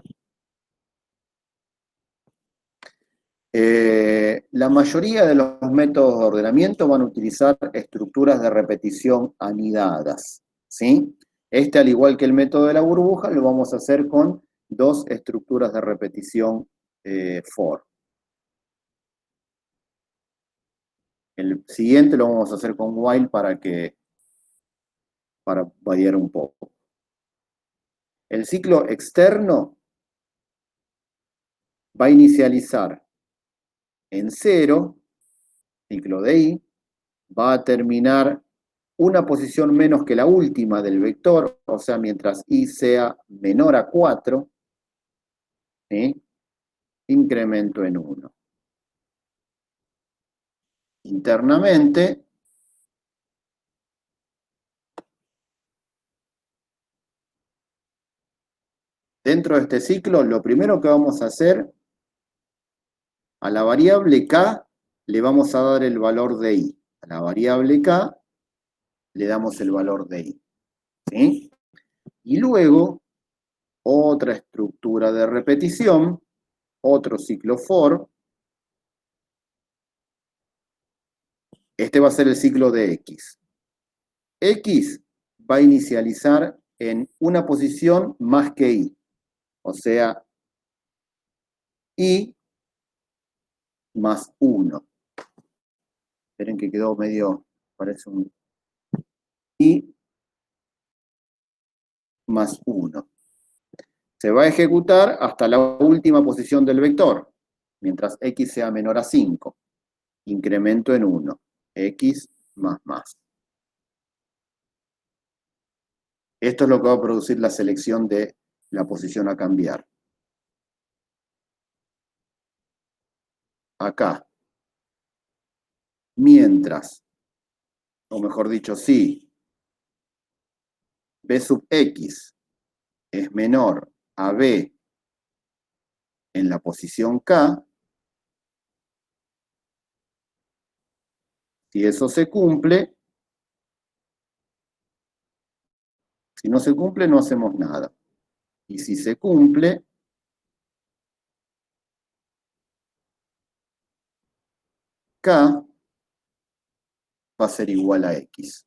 La mayoría de los métodos de ordenamiento van a utilizar estructuras de repetición anidadas, ¿sí? Este, al igual que el método de la burbuja, lo vamos a hacer con 2 estructuras de repetición for. El siguiente lo vamos a hacer con while para variar un poco. El ciclo externo va a inicializar en 0, ciclo de i, va a terminar una posición menos que la última del vector, o sea, mientras i sea menor a 4, ¿sí? Incremento en 1. Internamente, dentro de este ciclo, lo primero que vamos a hacer, a la variable k le vamos a dar el valor de i. A la variable k le damos el valor de i, ¿sí? Y luego, otra estructura de repetición, otro ciclo for. Este va a ser el ciclo de X. X va a inicializar en una posición más que Y. O sea, Y más 1. Esperen que quedó medio, parece un Y más 1. Se va a ejecutar hasta la última posición del vector, mientras X sea menor a 5. Incremento en 1. X más. Esto es lo que va a producir la selección de la posición a cambiar. Acá. Mientras, o mejor dicho, si B sub X es menor a B en la posición K, si eso se cumple, si no se cumple no hacemos nada. Y si se cumple, K va a ser igual a X.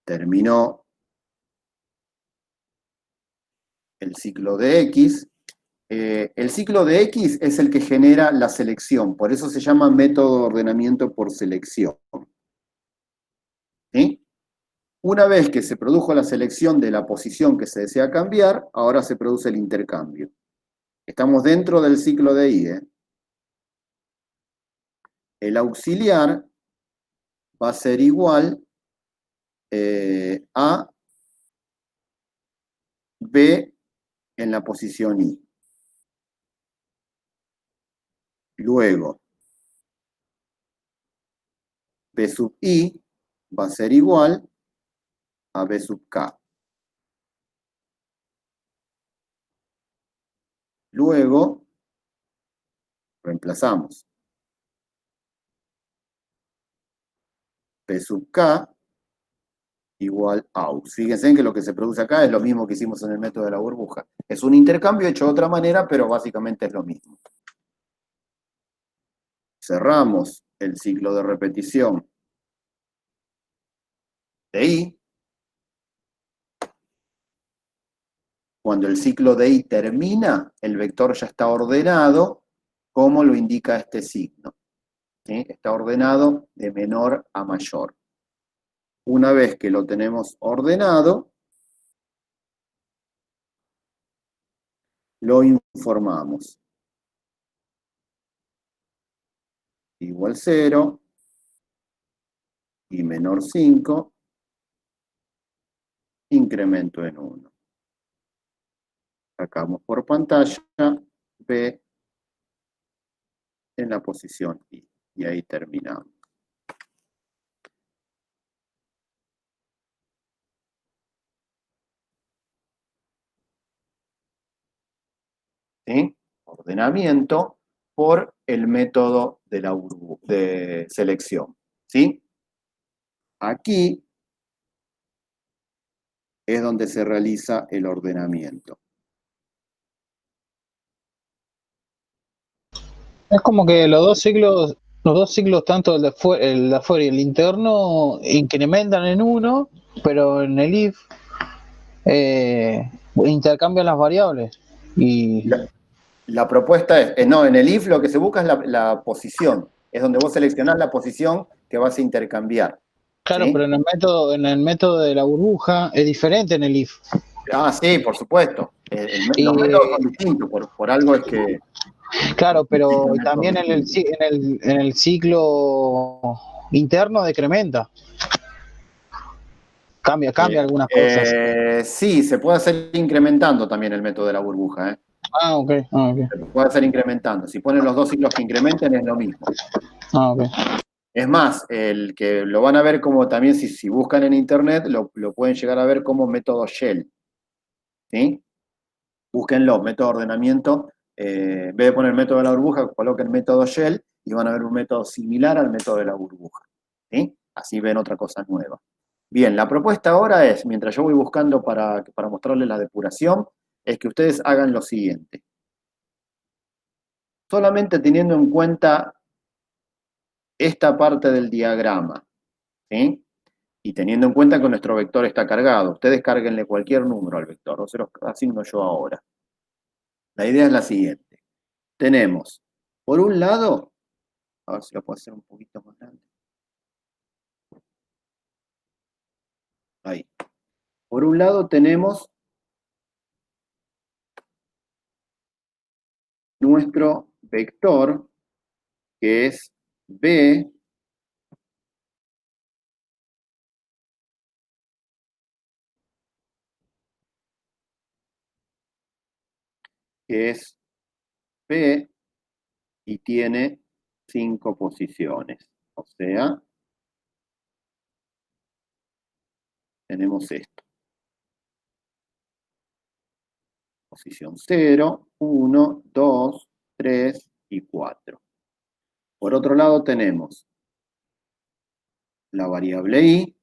Terminó el ciclo de X. El ciclo de X es el que genera la selección, por eso se llama método de ordenamiento por selección. ¿Sí? Una vez que se produjo la selección de la posición que se desea cambiar, ahora se produce el intercambio. Estamos dentro del ciclo de I. El auxiliar va a ser igual a B en la posición I. Luego, B sub I va a ser igual a B sub K. Luego, reemplazamos. B sub K igual a AUX. Fíjense que lo que se produce acá es lo mismo que hicimos en el método de la burbuja. Es un intercambio hecho de otra manera, pero básicamente es lo mismo. Cerramos el ciclo de repetición de I. Cuando el ciclo de I termina, el vector ya está ordenado, como lo indica este signo. ¿Sí? Está ordenado de menor a mayor. Una vez que lo tenemos ordenado, lo informamos. Igual 0, y menor 5, incremento en 1. Sacamos por pantalla B en la posición I. Y ahí terminamos. ¿Sí? Ordenamiento por el método de selección. ¿Sí? Aquí es donde se realiza el ordenamiento. Es como que los dos ciclos, tanto el de afuera y el interno, incrementan en uno, pero en el if intercambian las variables. Y La propuesta es, no, en el if lo que se busca es la posición. Es donde vos seleccionás la posición que vas a intercambiar. claro, ¿Sí? pero en el método de la burbuja es diferente en el if. Ah, sí, por supuesto. Y, Los métodos son distintos, por algo es que claro, pero existen métodos también distintos. en el ciclo interno decrementa. Cambia algunas cosas. Sí, se puede hacer incrementando también el método de la burbuja. Ah, ok. Se puede hacer incrementando. Si ponen los dos ciclos que incrementen es lo mismo. Ah, ok. Es más, el que lo van a ver como también, si buscan en internet, lo pueden llegar a ver como método Shell. ¿Sí? Búsquenlo, método de ordenamiento. En vez de poner método de la burbuja, coloquen método Shell y van a ver un método similar al método de la burbuja. ¿Sí? Así ven otra cosa nueva. Bien, la propuesta ahora es, mientras yo voy buscando para mostrarles la depuración, es que ustedes hagan lo siguiente. Solamente teniendo en cuenta esta parte del diagrama, ¿sí? Y teniendo en cuenta que nuestro vector está cargado, ustedes cárguenle cualquier número al vector, no se los asigno yo ahora. La idea es la siguiente. Tenemos, por un lado, a ver si lo puedo hacer un poquito más grande. Ahí. Por un lado tenemos nuestro vector, que es B que es B y tiene 5 posiciones. O sea, tenemos esto. Posición 0, 1, 2, 3 y 4. Por otro lado tenemos la variable I,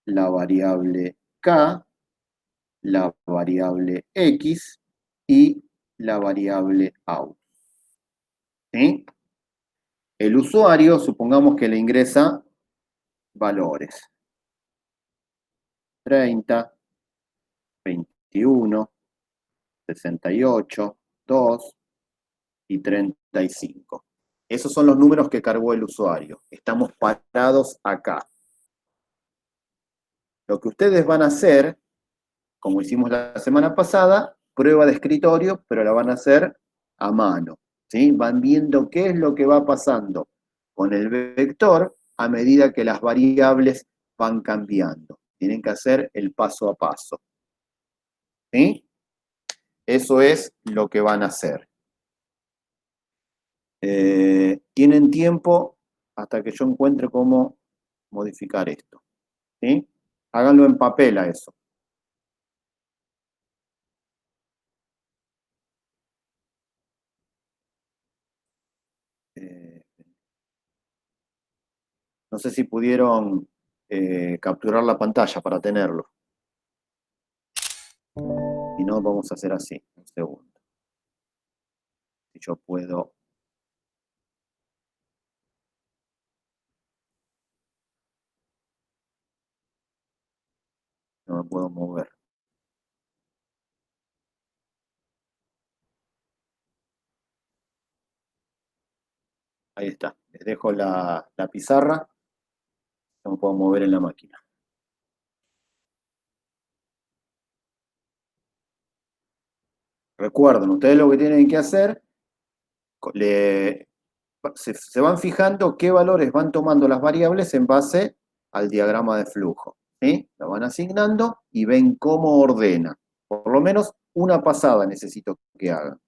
la variable K la variable X y la variable out. ¿Sí? El usuario, supongamos que le ingresa valores. 30, 21, 68, 2 y 35. Esos son los números que cargó el usuario. Estamos parados acá. Lo que ustedes van a hacer, como hicimos la semana pasada, prueba de escritorio, pero la van a hacer a mano. ¿Sí? Van viendo qué es lo que va pasando con el vector a medida que las variables van cambiando. Tienen que hacer el paso a paso. ¿Sí? Eso es lo que van a hacer. Tienen tiempo hasta que yo encuentre cómo modificar esto. ¿Sí? Háganlo en papel a eso. Eh, no sé si pudieron capturar la pantalla para tenerlo. Si no, vamos a hacer así. Un segundo. Si yo puedo... No me puedo mover. Ahí está. Les dejo la pizarra. No me puedo mover en la máquina. Recuerden, ustedes lo que tienen que hacer, se van fijando qué valores van tomando las variables en base al diagrama de flujo. ¿Sí? Lo van asignando y ven cómo ordena. Por lo menos una pasada necesito que hagan.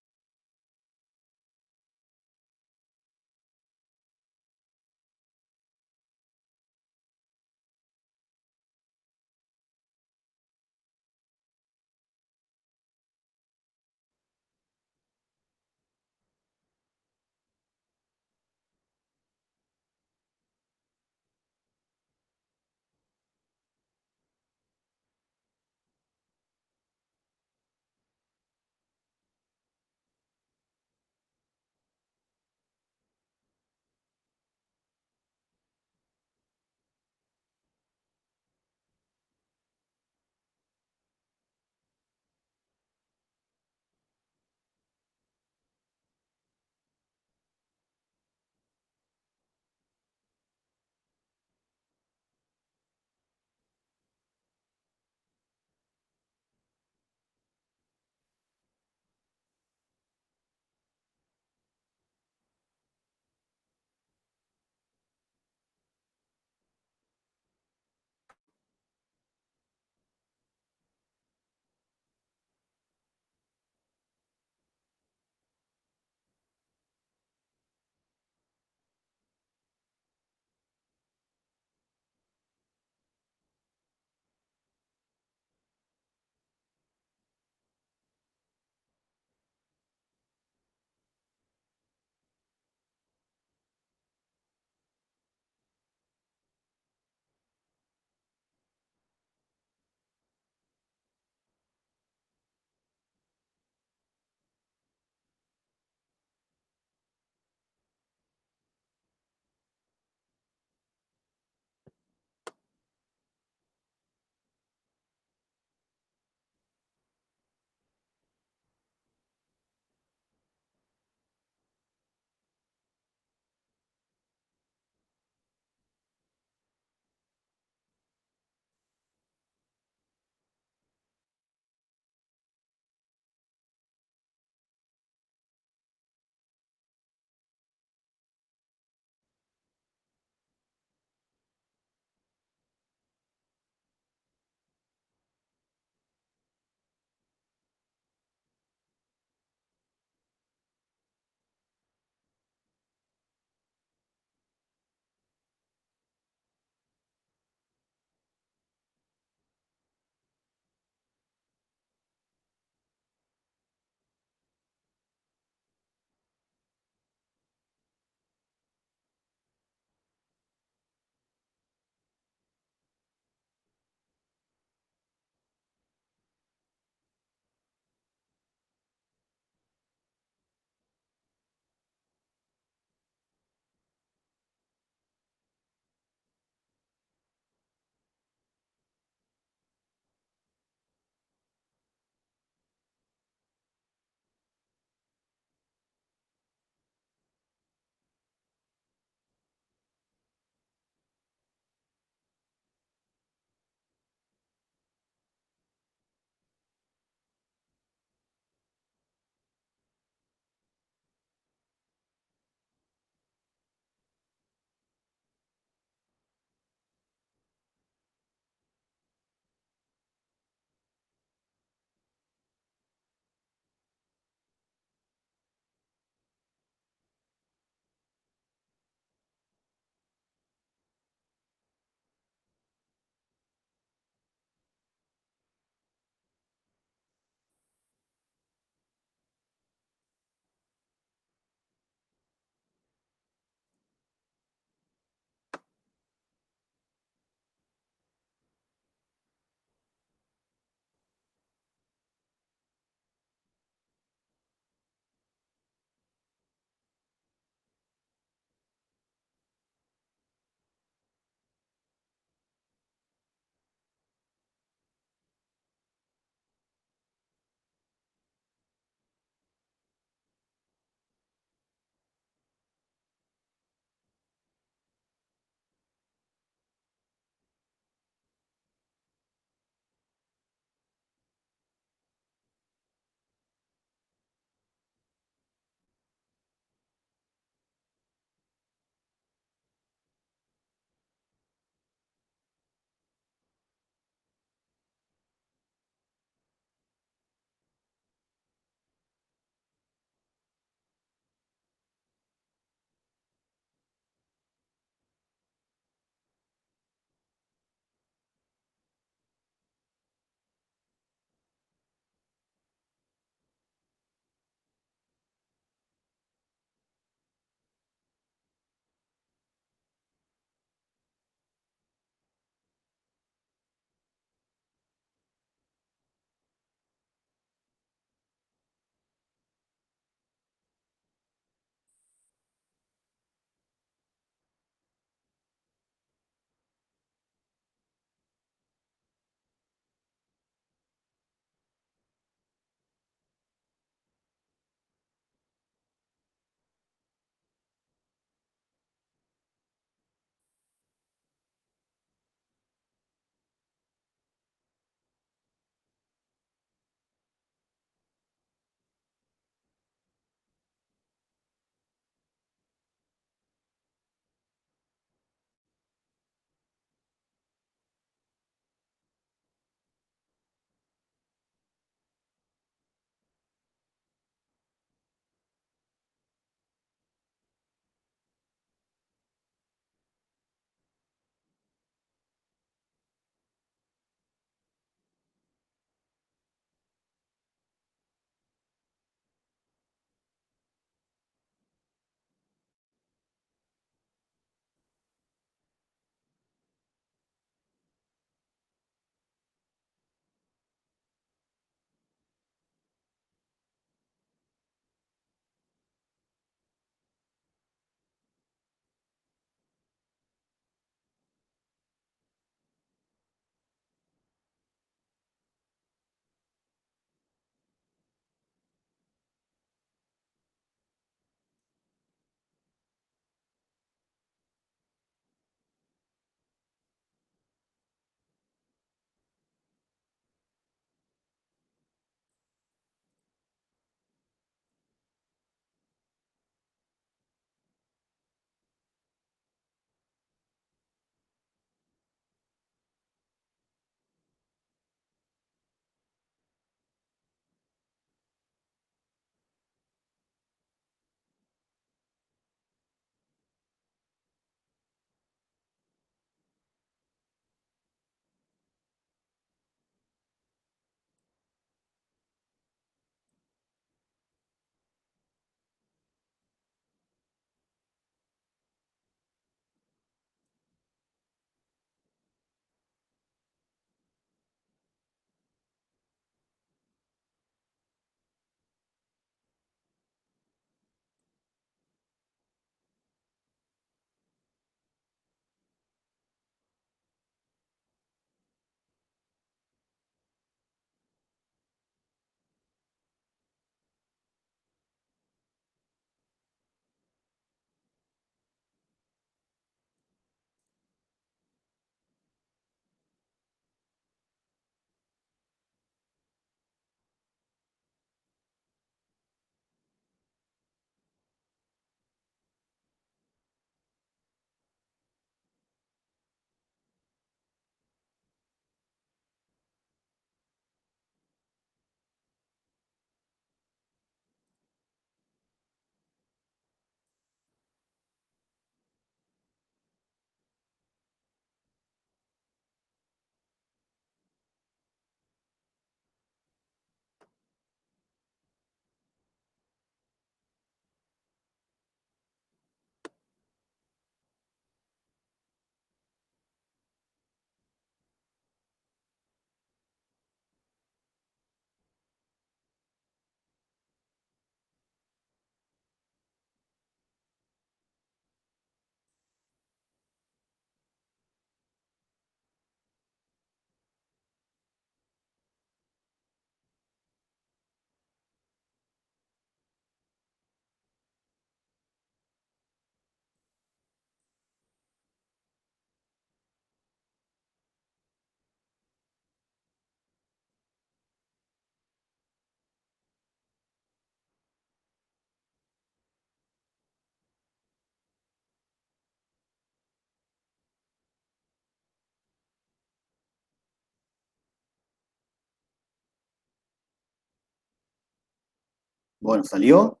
Bueno, ¿salió?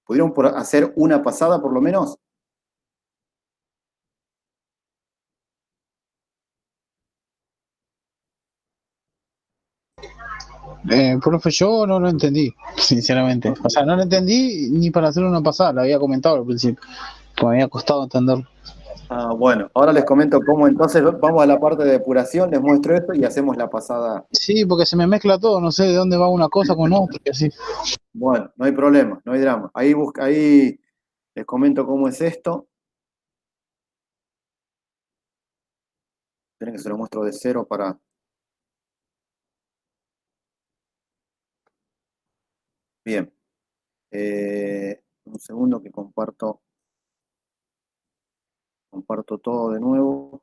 ¿Pudieron hacer una pasada por lo menos? Profe, yo no lo entendí, sinceramente. O sea, no lo entendí ni para hacer una pasada, lo había comentado al principio, que me había costado entenderlo. Ah, bueno, ahora les comento cómo, entonces vamos a la parte de depuración, les muestro esto y hacemos la pasada. Sí, porque se me mezcla todo, no sé de dónde va una cosa con otra y así. Bueno, no hay problema, no hay drama. Ahí les comento cómo es esto. Esperen que se lo muestro de cero para... Bien. Un segundo que comparto todo de nuevo.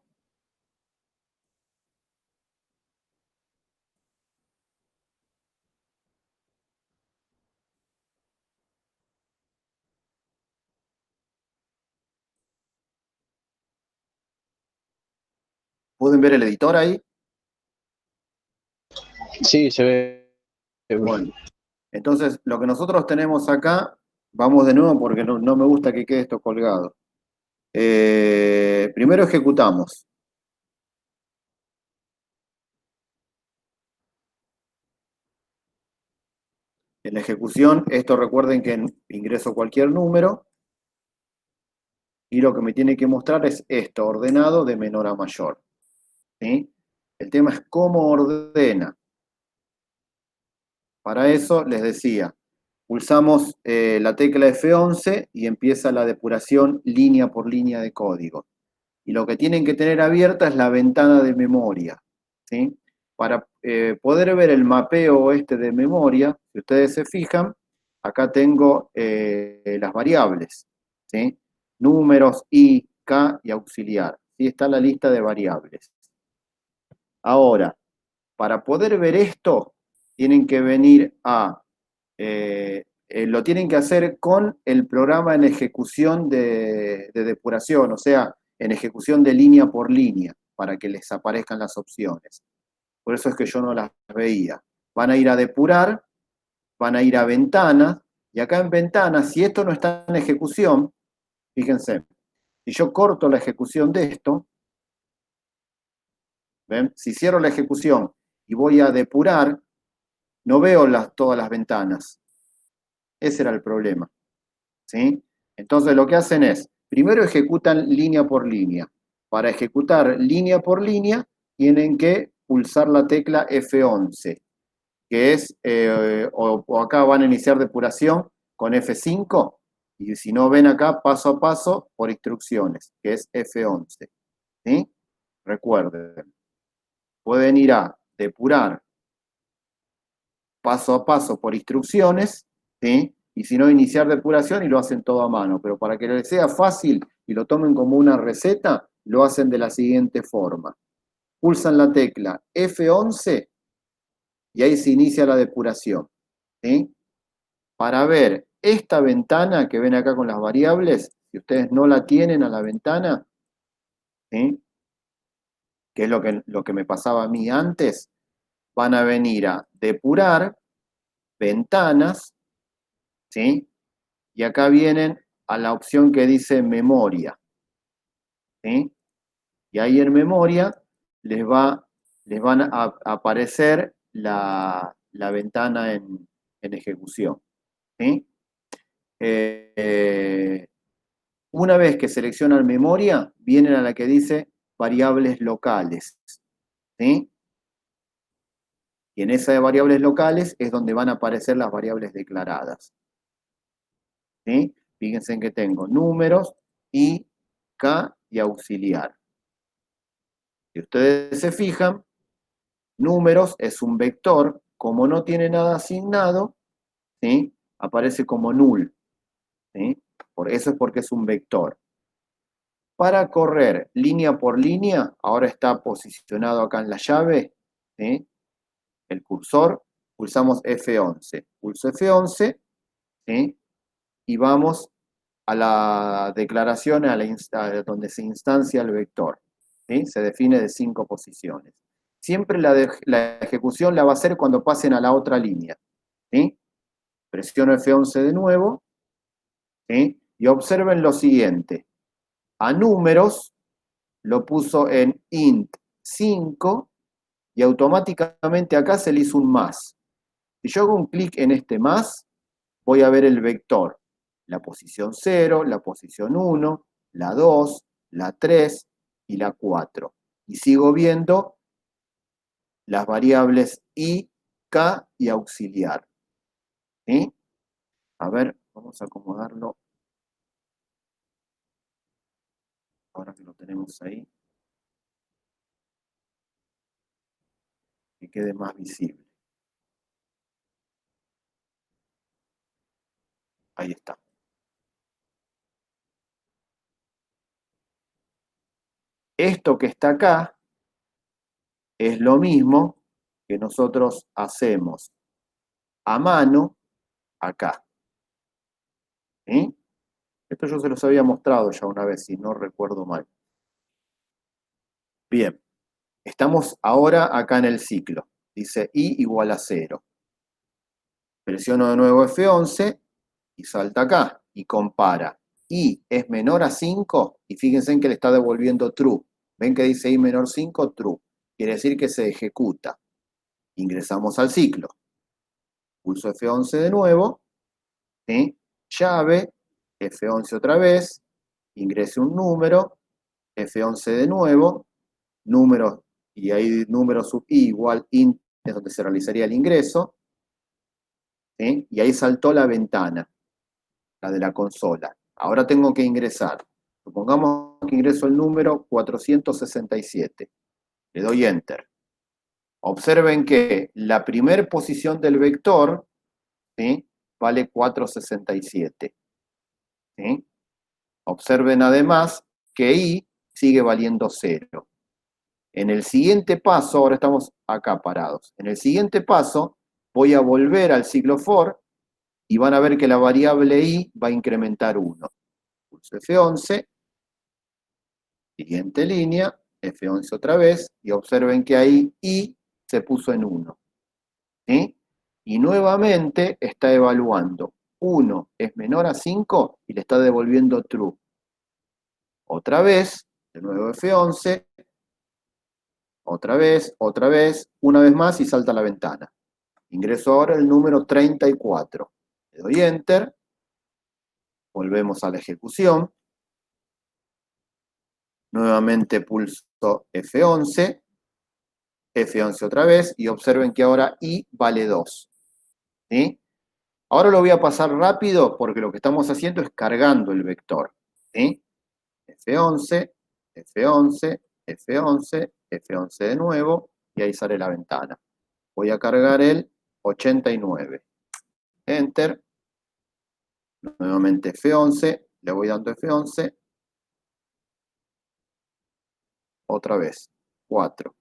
¿Pueden ver el editor ahí? Sí, se ve. Bueno, entonces lo que nosotros tenemos acá, vamos de nuevo porque no me gusta que quede esto colgado. Primero ejecutamos. En la ejecución, esto recuerden que ingreso cualquier número y lo que me tiene que mostrar es esto, ordenado de menor a mayor. ¿Sí? El tema es cómo ordena. Para eso les decía, pulsamos la tecla F11 y empieza la depuración línea por línea de código. Y lo que tienen que tener abierta es la ventana de memoria. ¿Sí? Para poder ver el mapeo este de memoria, si ustedes se fijan, acá tengo las variables. ¿Sí? Números, I, K y auxiliar. ¿Sí? Está la lista de variables. Ahora, para poder ver esto, tienen que venir lo tienen que hacer con el programa en ejecución de depuración, o sea, en ejecución de línea por línea, para que les aparezcan las opciones. Por eso es que yo no las veía. Van a ir a depurar, van a ir a ventanas, y acá en ventanas, si esto no está en ejecución, fíjense, si yo corto la ejecución de esto, ¿ven? Si cierro la ejecución y voy a depurar, no veo todas las ventanas. Ese era el problema. ¿Sí? Entonces lo que hacen es, primero ejecutan línea por línea. Para ejecutar línea por línea, tienen que pulsar la tecla F11, que es, o acá van a iniciar depuración con F5, y si no ven acá, paso a paso por instrucciones, que es F11. ¿Sí? Recuerden, pueden ir a depurar paso a paso por instrucciones, ¿sí? Y si no, iniciar depuración y lo hacen todo a mano. Pero para que les sea fácil y lo tomen como una receta, lo hacen de la siguiente forma. Pulsan la tecla F11 y ahí se inicia la depuración. ¿Sí? Para ver esta ventana que ven acá con las variables, si ustedes no la tienen a la ventana, ¿sí? Que es lo que me pasaba a mí antes, van a venir a depurar, ventanas, ¿sí? Y acá vienen a la opción que dice memoria. ¿Sí? Y ahí en memoria les van a aparecer la ventana en ejecución. ¿Sí? Una vez que seleccionan memoria, vienen a la que dice variables locales. ¿Sí? Y en esa de variables locales es donde van a aparecer las variables declaradas. ¿Sí? Fíjense en que tengo números, I, K y auxiliar. Si ustedes se fijan, números es un vector, como no tiene nada asignado, ¿sí? Aparece como null. ¿Sí? Por eso es porque es un vector. Para correr línea por línea, ahora está posicionado acá en la llave, ¿sí? El cursor, pulsamos F11. Pulso F11, ¿sí? Y vamos a la declaración donde se instancia el vector. ¿Sí? Se define de 5 posiciones. Siempre la ejecución la va a hacer cuando pasen a la otra línea. ¿Sí? Presiono F11 de nuevo, ¿sí? Y observen lo siguiente. A números lo puso en int 5 y automáticamente acá se le hizo un más. Si yo hago un clic en este más, voy a ver el vector. La posición 0, la posición 1, la 2, la 3 y la 4. Y sigo viendo las variables i, k y auxiliar. ¿Sí? A ver, vamos a acomodarlo. Ahora que lo tenemos ahí. Que quede más visible. Ahí está. Esto que está acá es lo mismo que nosotros hacemos a mano acá. ¿Sí? Esto yo se los había mostrado ya una vez, si no recuerdo mal. Bien, estamos ahora acá en el ciclo. Dice i igual a 0. Presiono de nuevo F11 y salta acá y compara. I es menor a 5 y fíjense en que le está devolviendo true. ¿Ven que dice i menor 5? True. Quiere decir que se ejecuta. Ingresamos al ciclo. Pulso F11 de nuevo. ¿Sí? Llave, F11 otra vez. Ingrese un número. F11 de nuevo. Número, y ahí número sub i igual int es donde se realizaría el ingreso. ¿Sí? Y ahí saltó la ventana, la de la consola. Ahora tengo que ingresar. Supongamos que ingreso el número 467. Le doy Enter. Observen que la primera posición del vector, ¿sí?, vale 467. ¿Sí? Observen además que i sigue valiendo 0. En el siguiente paso, ahora estamos acá parados. En el siguiente paso voy a volver al ciclo for y van a ver que la variable i va a incrementar 1. Pulso F11, siguiente línea, F11 otra vez, y observen que ahí i se puso en 1. ¿Sí? Y nuevamente está evaluando. 1 es menor a 5 y le está devolviendo true. Otra vez, de nuevo F11, otra vez, una vez más y salta a la ventana. Ingreso ahora el número 34. Le doy Enter, volvemos a la ejecución. Nuevamente pulso F11, F11 otra vez, y observen que ahora I vale 2. ¿Sí? Ahora lo voy a pasar rápido porque lo que estamos haciendo es cargando el vector. ¿Sí? F11, F11, F11, F11 de nuevo, y ahí sale la ventana. Voy a cargar el 89. Enter. Nuevamente F11, le voy dando F11. Otra vez, 4.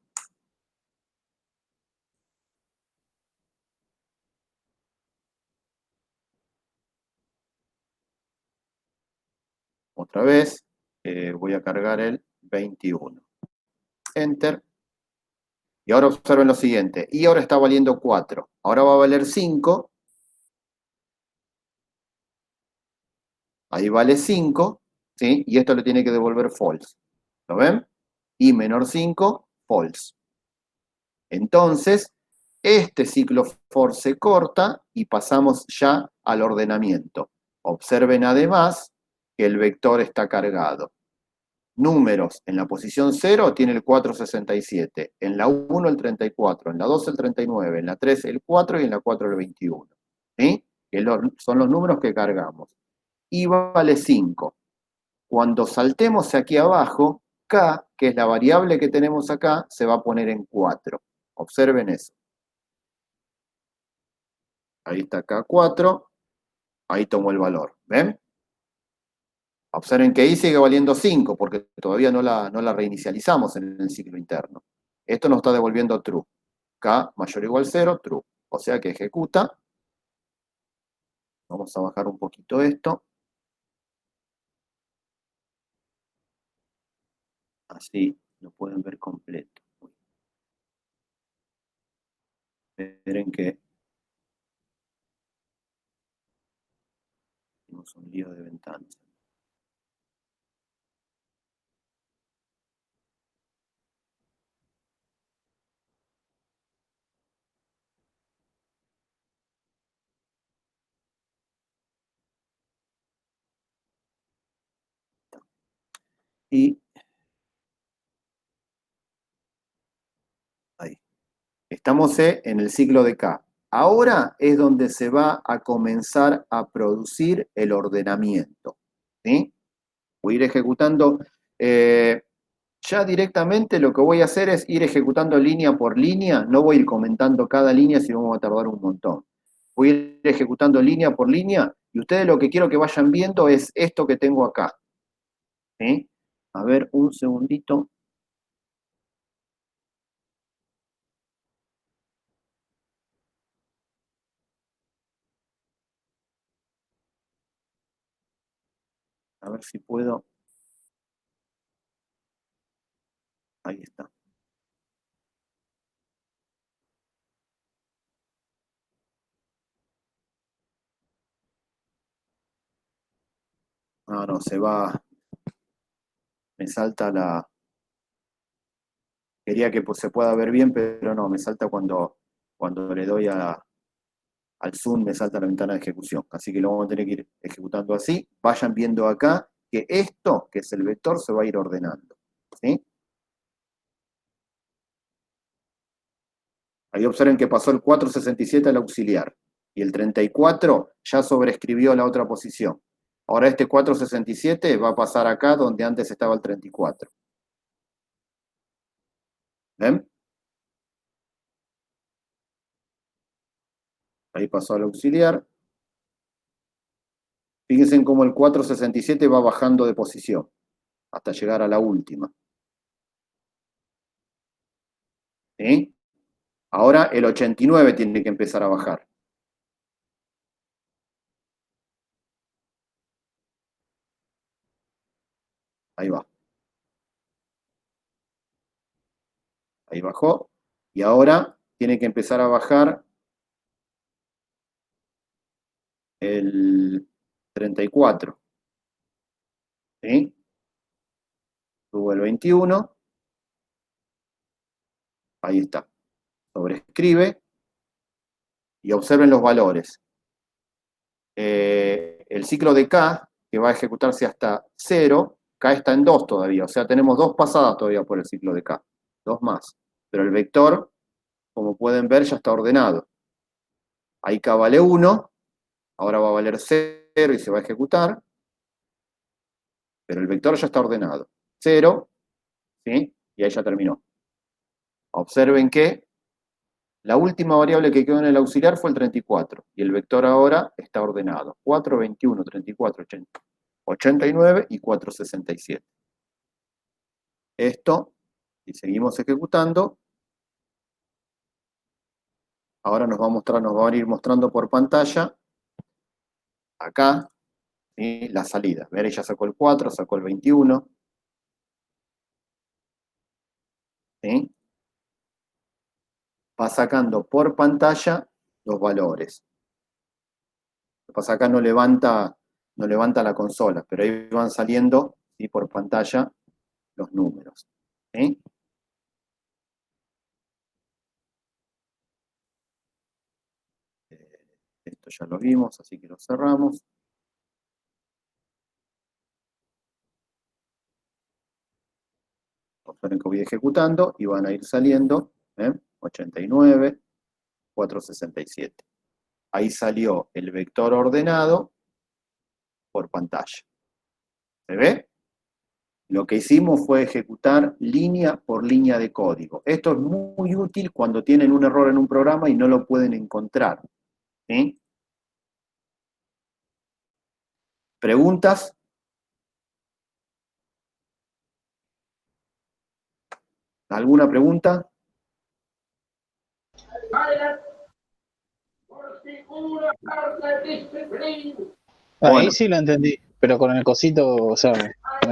Otra vez, voy a cargar el 21. Enter. Y ahora observen lo siguiente. Y ahora está valiendo 4. Ahora va a valer 5. Ahí vale 5. ¿Sí? Y esto le tiene que devolver false. ¿Lo ven? Y menor 5, false. Entonces, este ciclo for se corta y pasamos ya al ordenamiento. Observen además que el vector está cargado. Números, en la posición 0 tiene el 467, en la 1 el 34, en la 2 el 39, en la 3 el 4 y en la 4 el 21. ¿Sí? Que son los números que cargamos. Y vale 5. Cuando saltemos aquí abajo, k, que es la variable que tenemos acá, se va a poner en 4. Observen eso. Ahí está K4, ahí tomo el valor. ¿Ven? Observen que I sigue valiendo 5, porque todavía no la reinicializamos en el ciclo interno. Esto nos está devolviendo true. K mayor o igual 0, true. O sea que ejecuta. Vamos a bajar un poquito esto. Así lo pueden ver completo. Esperen que Tenemos un lío de ventanas. Y ahí. Estamos en el ciclo de K. Ahora es donde se va a comenzar a producir el ordenamiento. ¿Sí? Voy a ir ejecutando. Ya directamente lo que voy a hacer es ir ejecutando línea por línea. No voy a ir comentando cada línea, si no vamos a tardar un montón. Voy a ir ejecutando línea por línea y ustedes lo que quiero que vayan viendo es esto que tengo acá. ¿Sí? A ver, un segundito. A ver si puedo. Ahí está. No, no, se va. Me salta la... Quería que pues, se pueda ver bien, pero no, me salta cuando le doy al zoom, me salta la ventana de ejecución. Así que lo vamos a tener que ir ejecutando así. Vayan viendo acá que esto, que es el vector, se va a ir ordenando. ¿Sí? Ahí observen que pasó el 467 al auxiliar. Y el 34 ya sobreescribió la otra posición. Ahora este 467 va a pasar acá donde antes estaba el 34. ¿Ven? Ahí pasó al auxiliar. Fíjense cómo el 467 va bajando de posición hasta llegar a la última. ¿Sí? Ahora el 89 tiene que empezar a bajar. Ahí va. Ahí bajó. Y ahora tiene que empezar a bajar el 34. ¿Sí? Tuvo el 21. Ahí está. Sobrescribe. Y observen los valores. El ciclo de K, que va a ejecutarse hasta 0, K está en 2 todavía. O sea, tenemos 2 pasadas todavía por el ciclo de K. 2 más. Pero el vector, como pueden ver, ya está ordenado. Ahí K vale 1. Ahora va a valer 0 y se va a ejecutar. Pero el vector ya está ordenado. 0, ¿sí? Y ahí ya terminó. Observen que la última variable que quedó en el auxiliar fue el 34. Y el vector ahora está ordenado. 4, 21, 34, 80, 89 y 467. Esto, si seguimos ejecutando, ahora nos va a ir mostrando por pantalla, acá, ¿sí? La salida. Ver, ella sacó el 4, sacó el 21. ¿Sí? Va sacando por pantalla los valores. Lo que pasa acá no levanta la consola, pero ahí van saliendo, ¿sí? Por pantalla los números. ¿Sí? Esto ya lo vimos, así que lo cerramos. Observen que voy ejecutando y van a ir saliendo, 89, 467. Ahí salió el vector ordenado por pantalla. ¿Se ve? Lo que hicimos fue ejecutar línea por línea de código. Esto es muy útil cuando tienen un error en un programa y no lo pueden encontrar. ¿Sí? ¿Preguntas? ¿Alguna pregunta? Ahí Bueno. sí lo entendí, pero con el cosito, o sea,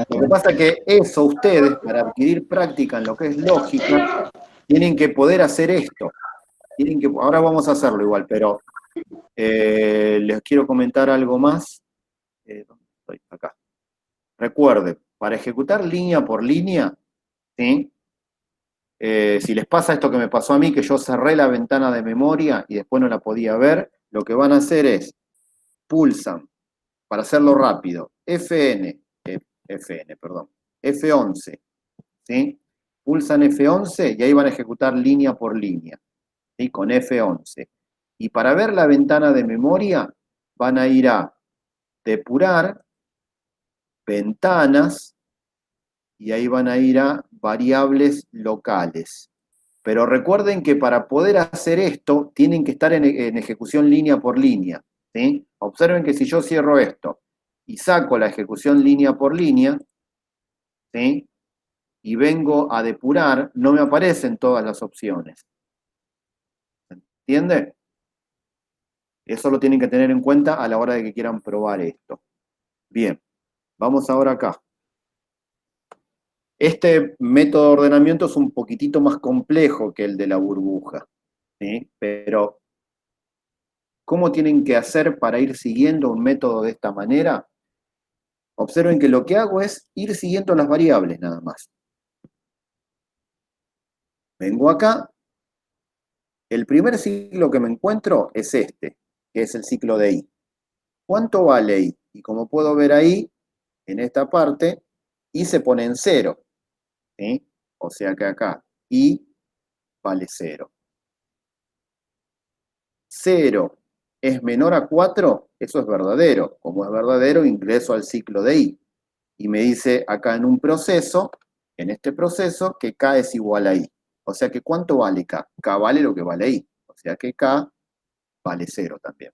Lo que pasa es que eso ustedes, para adquirir práctica en lo que es lógica, tienen que poder hacer esto. Ahora vamos a hacerlo igual, pero les quiero comentar algo más. ¿dónde estoy? Acá. Recuerde, para ejecutar línea por línea, ¿sí? Si les pasa esto que me pasó a mí, que yo cerré la ventana de memoria y después no la podía ver, lo que van a hacer es, pulsan, para hacerlo rápido, F11, ¿sí? Pulsan F11 y ahí van a ejecutar línea por línea, ¿sí? Con F11. Y para ver la ventana de memoria, van a ir a depurar, ventanas, y ahí van a ir a variables locales. Pero recuerden que para poder hacer esto, tienen que estar en ejecución línea por línea, ¿sí? Observen que si yo cierro esto y saco la ejecución línea por línea, ¿sí? Y vengo a depurar, no me aparecen todas las opciones. ¿Entiende? Eso lo tienen que tener en cuenta a la hora de que quieran probar esto. Bien, vamos ahora acá. Este método de ordenamiento es un poquitito más complejo que el de la burbuja, ¿sí? Pero, ¿cómo tienen que hacer para ir siguiendo un método de esta manera? Observen que lo que hago es ir siguiendo las variables nada más. Vengo acá. El primer ciclo que me encuentro es este, que es el ciclo de I. ¿Cuánto vale I? Y como puedo ver ahí, en esta parte, I se pone en 0, ¿sí? O sea que acá I vale 0. 0 es menor a 4, eso es verdadero. Como es verdadero, ingreso al ciclo de I. Y me dice acá en un proceso, en este proceso, que K es igual a I. O sea que ¿cuánto vale K? K vale lo que vale I. O sea que K vale 0 también.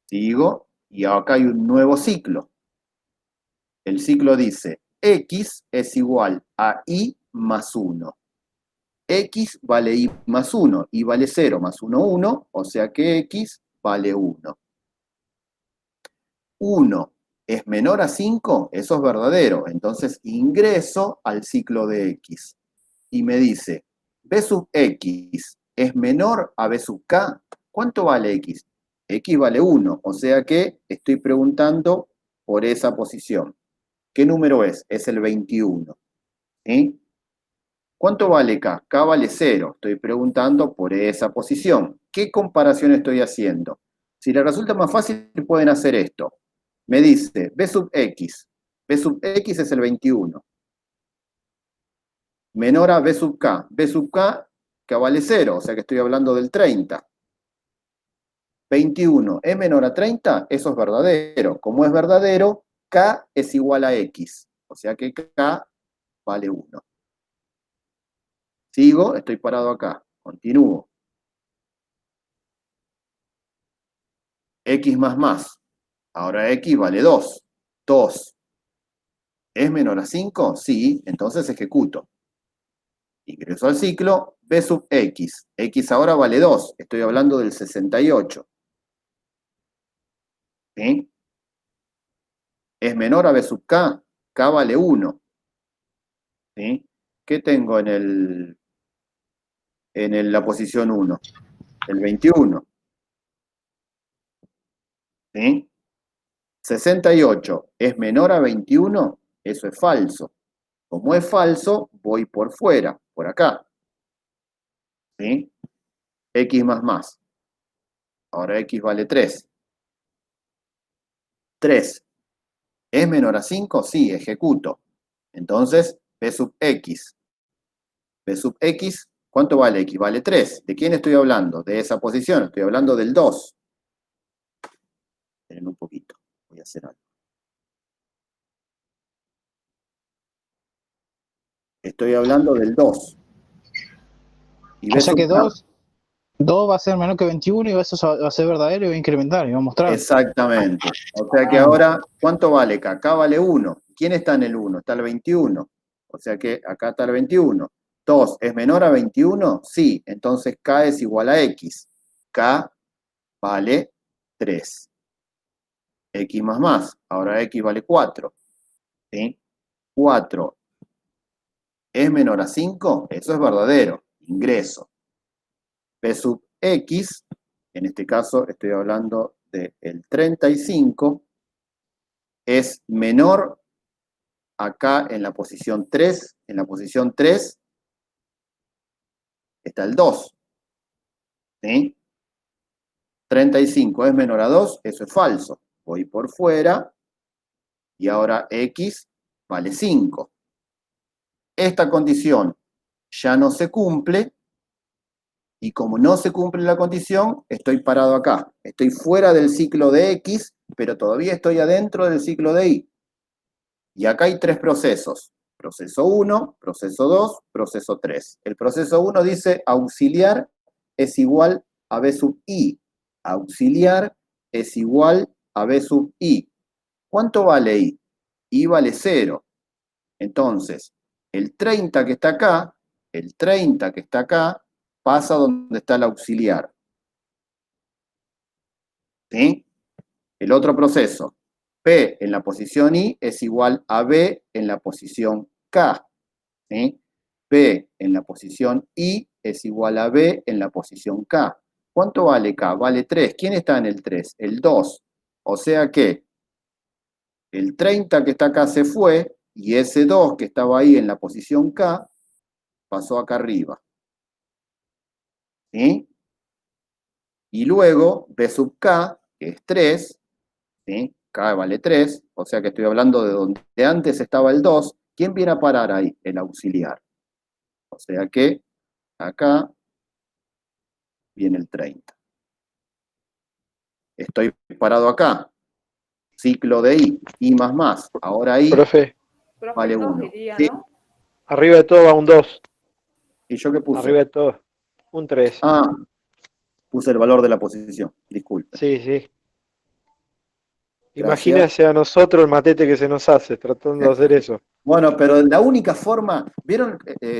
Sigo, y acá hay un nuevo ciclo. El ciclo dice, X es igual a I más 1. X vale I más 1, I vale 0 más 1, 1, o sea que X vale 1. 1 es menor a 5, eso es verdadero, entonces ingreso al ciclo de X. Y me dice, B sub X es menor a B sub K, ¿cuánto vale X? X vale 1, o sea que estoy preguntando por esa posición. ¿Qué número es? Es el 21. ¿Sí? ¿Cuánto vale K? K vale 0. Estoy preguntando por esa posición. ¿Qué comparación estoy haciendo? Si les resulta más fácil, pueden hacer esto. Me dice B sub X. B sub X es el 21. Menor a B sub K. B sub K, K vale 0, o sea que estoy hablando del 30. 21 es menor a 30, eso es verdadero. Como es verdadero, K es igual a X. O sea que K vale 1. Sigo, estoy parado acá. Continúo. X más más. Ahora X vale 2. 2. ¿Es menor a 5? Sí, entonces ejecuto. Ingreso al ciclo, B sub X. X ahora vale 2. Estoy hablando del 68. ¿Sí? ¿Es menor a B sub K? K vale 1. ¿Sí? ¿Qué tengo en la posición 1? El 21. ¿Sí? 68 es menor a 21, eso es falso. Como es falso, voy por fuera, por acá. ¿Sí? X más más. Ahora X vale 3. 3. ¿Es menor a 5? Sí, ejecuto. Entonces, B sub X. B sub X, ¿cuánto vale X? Vale 3. ¿De quién estoy hablando? De esa posición. Estoy hablando del 2. Esperen un poquito. Voy a hacer algo. Estoy hablando del 2. Y O sea que 2 va a ser menor que 21 y eso va a ser verdadero y va a incrementar y va a mostrar. Exactamente. O sea que ahora, ¿cuánto vale K? K vale 1. ¿Quién está en el 1? Está el 21. O sea que acá está el 21. 2 es menor a 21, sí. Entonces K es igual a X. K vale 3. X más más. Ahora X vale 4. ¿Sí? 4 es menor a 5. Eso es verdadero. Ingreso. P sub X, en este caso estoy hablando del 35 es menor acá en la posición 3. En la posición 3 está el 2. ¿Sí? 35 es menor a 2, eso es falso. Voy por fuera y ahora x vale 5. Esta condición ya no se cumple y como no se cumple la condición, estoy parado acá. Estoy fuera del ciclo de x, pero todavía estoy adentro del ciclo de y. Y acá hay 3 procesos. Proceso 1, proceso 2, proceso 3. El proceso 1 dice auxiliar es igual a b sub i. Auxiliar es igual a b sub i. ¿Cuánto vale i? I vale 0. Entonces, el 30 que está acá, pasa donde está el auxiliar. ¿Sí? El otro proceso, P en la posición I es igual a B en la posición K. ¿Sí? P en la posición I es igual a B en la posición K. ¿Cuánto vale K? Vale 3. ¿Quién está en el 3? El 2. O sea que el 30 que está acá se fue y ese 2 que estaba ahí en la posición K pasó acá arriba. ¿Sí? Y luego B sub K, que es 3, ¿sí? K vale 3, o sea que estoy hablando de donde antes estaba el 2. ¿Quién viene a parar ahí? El auxiliar. O sea que acá viene el 30. Estoy parado acá. Ciclo de I más. Ahora I Profe, vale 1. ¿Sí? arriba de todo va un 2. ¿Y yo qué puse? Arriba de todo, un 3. Ah, puse el valor de la posición. Disculpe. Sí, sí. Gracias. Imagínese a nosotros el matete que se nos hace tratando de hacer eso. Bueno, pero la única forma, ¿vieron?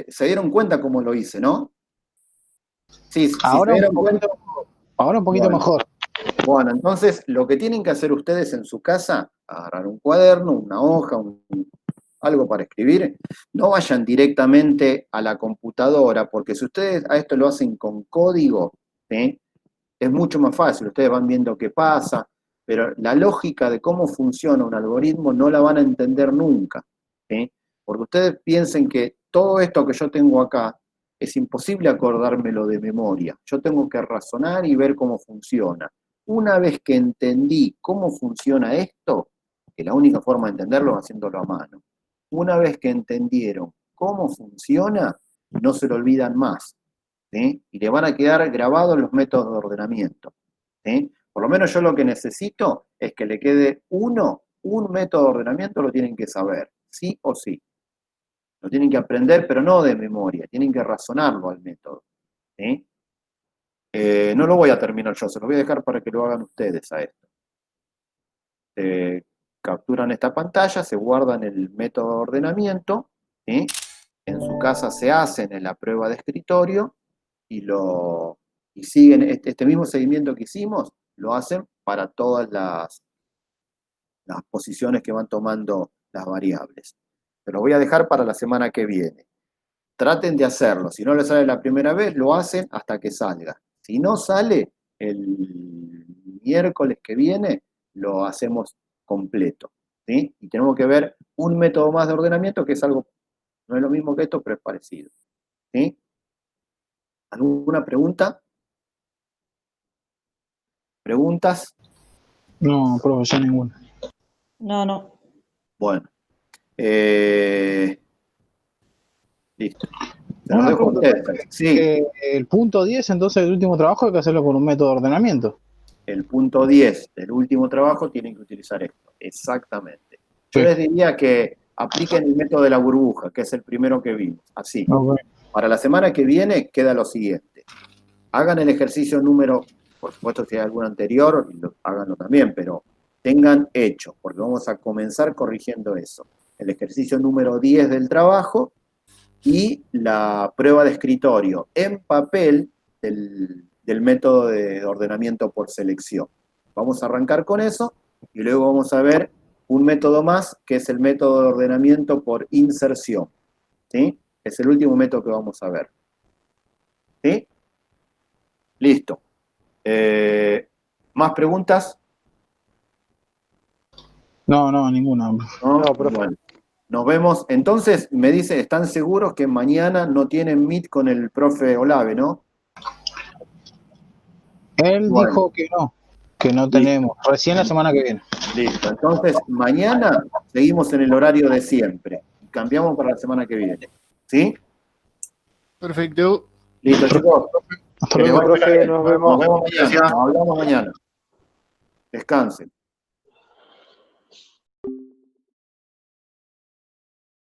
Se dieron cuenta cómo lo hice, ¿no? Sí, si se Ahora dieron cuenta. un poquito Bueno, mejor. bueno, entonces lo que tienen que hacer ustedes en su casa, agarrar un cuaderno, una hoja, algo para escribir, no vayan directamente a la computadora, porque si ustedes a esto lo hacen con código, ¿sí? Es mucho más fácil, ustedes van viendo qué pasa, pero la lógica de cómo funciona un algoritmo no la van a entender nunca, ¿sí? Porque ustedes piensen que todo esto que yo tengo acá es imposible acordármelo de memoria. Yo tengo que razonar y ver cómo funciona. Una vez que entendí cómo funciona esto, que la única forma de entenderlo es haciéndolo a mano, una vez que entendieron cómo funciona, no se lo olvidan más. ¿Sí? Y le van a quedar grabados los métodos de ordenamiento. ¿Sí? Por lo menos yo lo que necesito es que le quede un método de ordenamiento lo tienen que saber, sí o sí. Lo tienen que aprender, pero no de memoria, tienen que razonarlo al método. ¿Sí? No lo voy a terminar yo, se lo voy a dejar para que lo hagan ustedes a esto. Capturan esta pantalla, se guardan el método de ordenamiento, ¿sí? En su casa se hacen en la prueba de escritorio y siguen este mismo seguimiento que hicimos, lo hacen para todas las posiciones que van tomando las variables. Se lo voy a dejar para la semana que viene. Traten de hacerlo. Si no les sale la primera vez, lo hacen hasta que salga. Si no sale, el miércoles que viene lo hacemos completo. ¿Sí? Y tenemos que ver un método más de ordenamiento que es algo, no es lo mismo que esto, pero es parecido. ¿Sí? ¿Alguna pregunta? ¿Preguntas? No, profesor, ninguna. No. Bueno. Listo. Se los Una dejo a pregunta. ustedes. Sí, El punto 10, entonces, el último trabajo hay que hacerlo con un método de ordenamiento. el punto 10 del último trabajo tienen que utilizar esto. Exactamente. Yo Sí. les diría que apliquen el método de la burbuja, que es el primero que vimos. Así. Ok. Para la semana que viene queda lo siguiente. Hagan el ejercicio número, por supuesto si hay alguno anterior, háganlo también, pero tengan hecho, porque vamos a comenzar corrigiendo eso. El ejercicio número 10 del trabajo y la prueba de escritorio en papel del método de ordenamiento por selección. Vamos a arrancar con eso y luego vamos a ver un método más que es el método de ordenamiento por inserción. ¿Sí? Es el último método que vamos a ver. ¿Sí? Listo. ¿Más preguntas? No, ninguna. ¿No? No, profe. Bueno, nos vemos. Entonces, me dice, ¿están seguros que mañana no tienen meet con el profe Olave, no? Él Bueno. dijo que no tenemos. Recién la semana que viene. Listo. Entonces, mañana seguimos en el horario de siempre. Cambiamos para la semana que viene. ¿Sí? Perfecto. Listo, chicos. Hasta Que les luego. vaya Profe, bien. nos Nos vemos. vemos mañana. Gracias. Nos hablamos mañana. Descansen.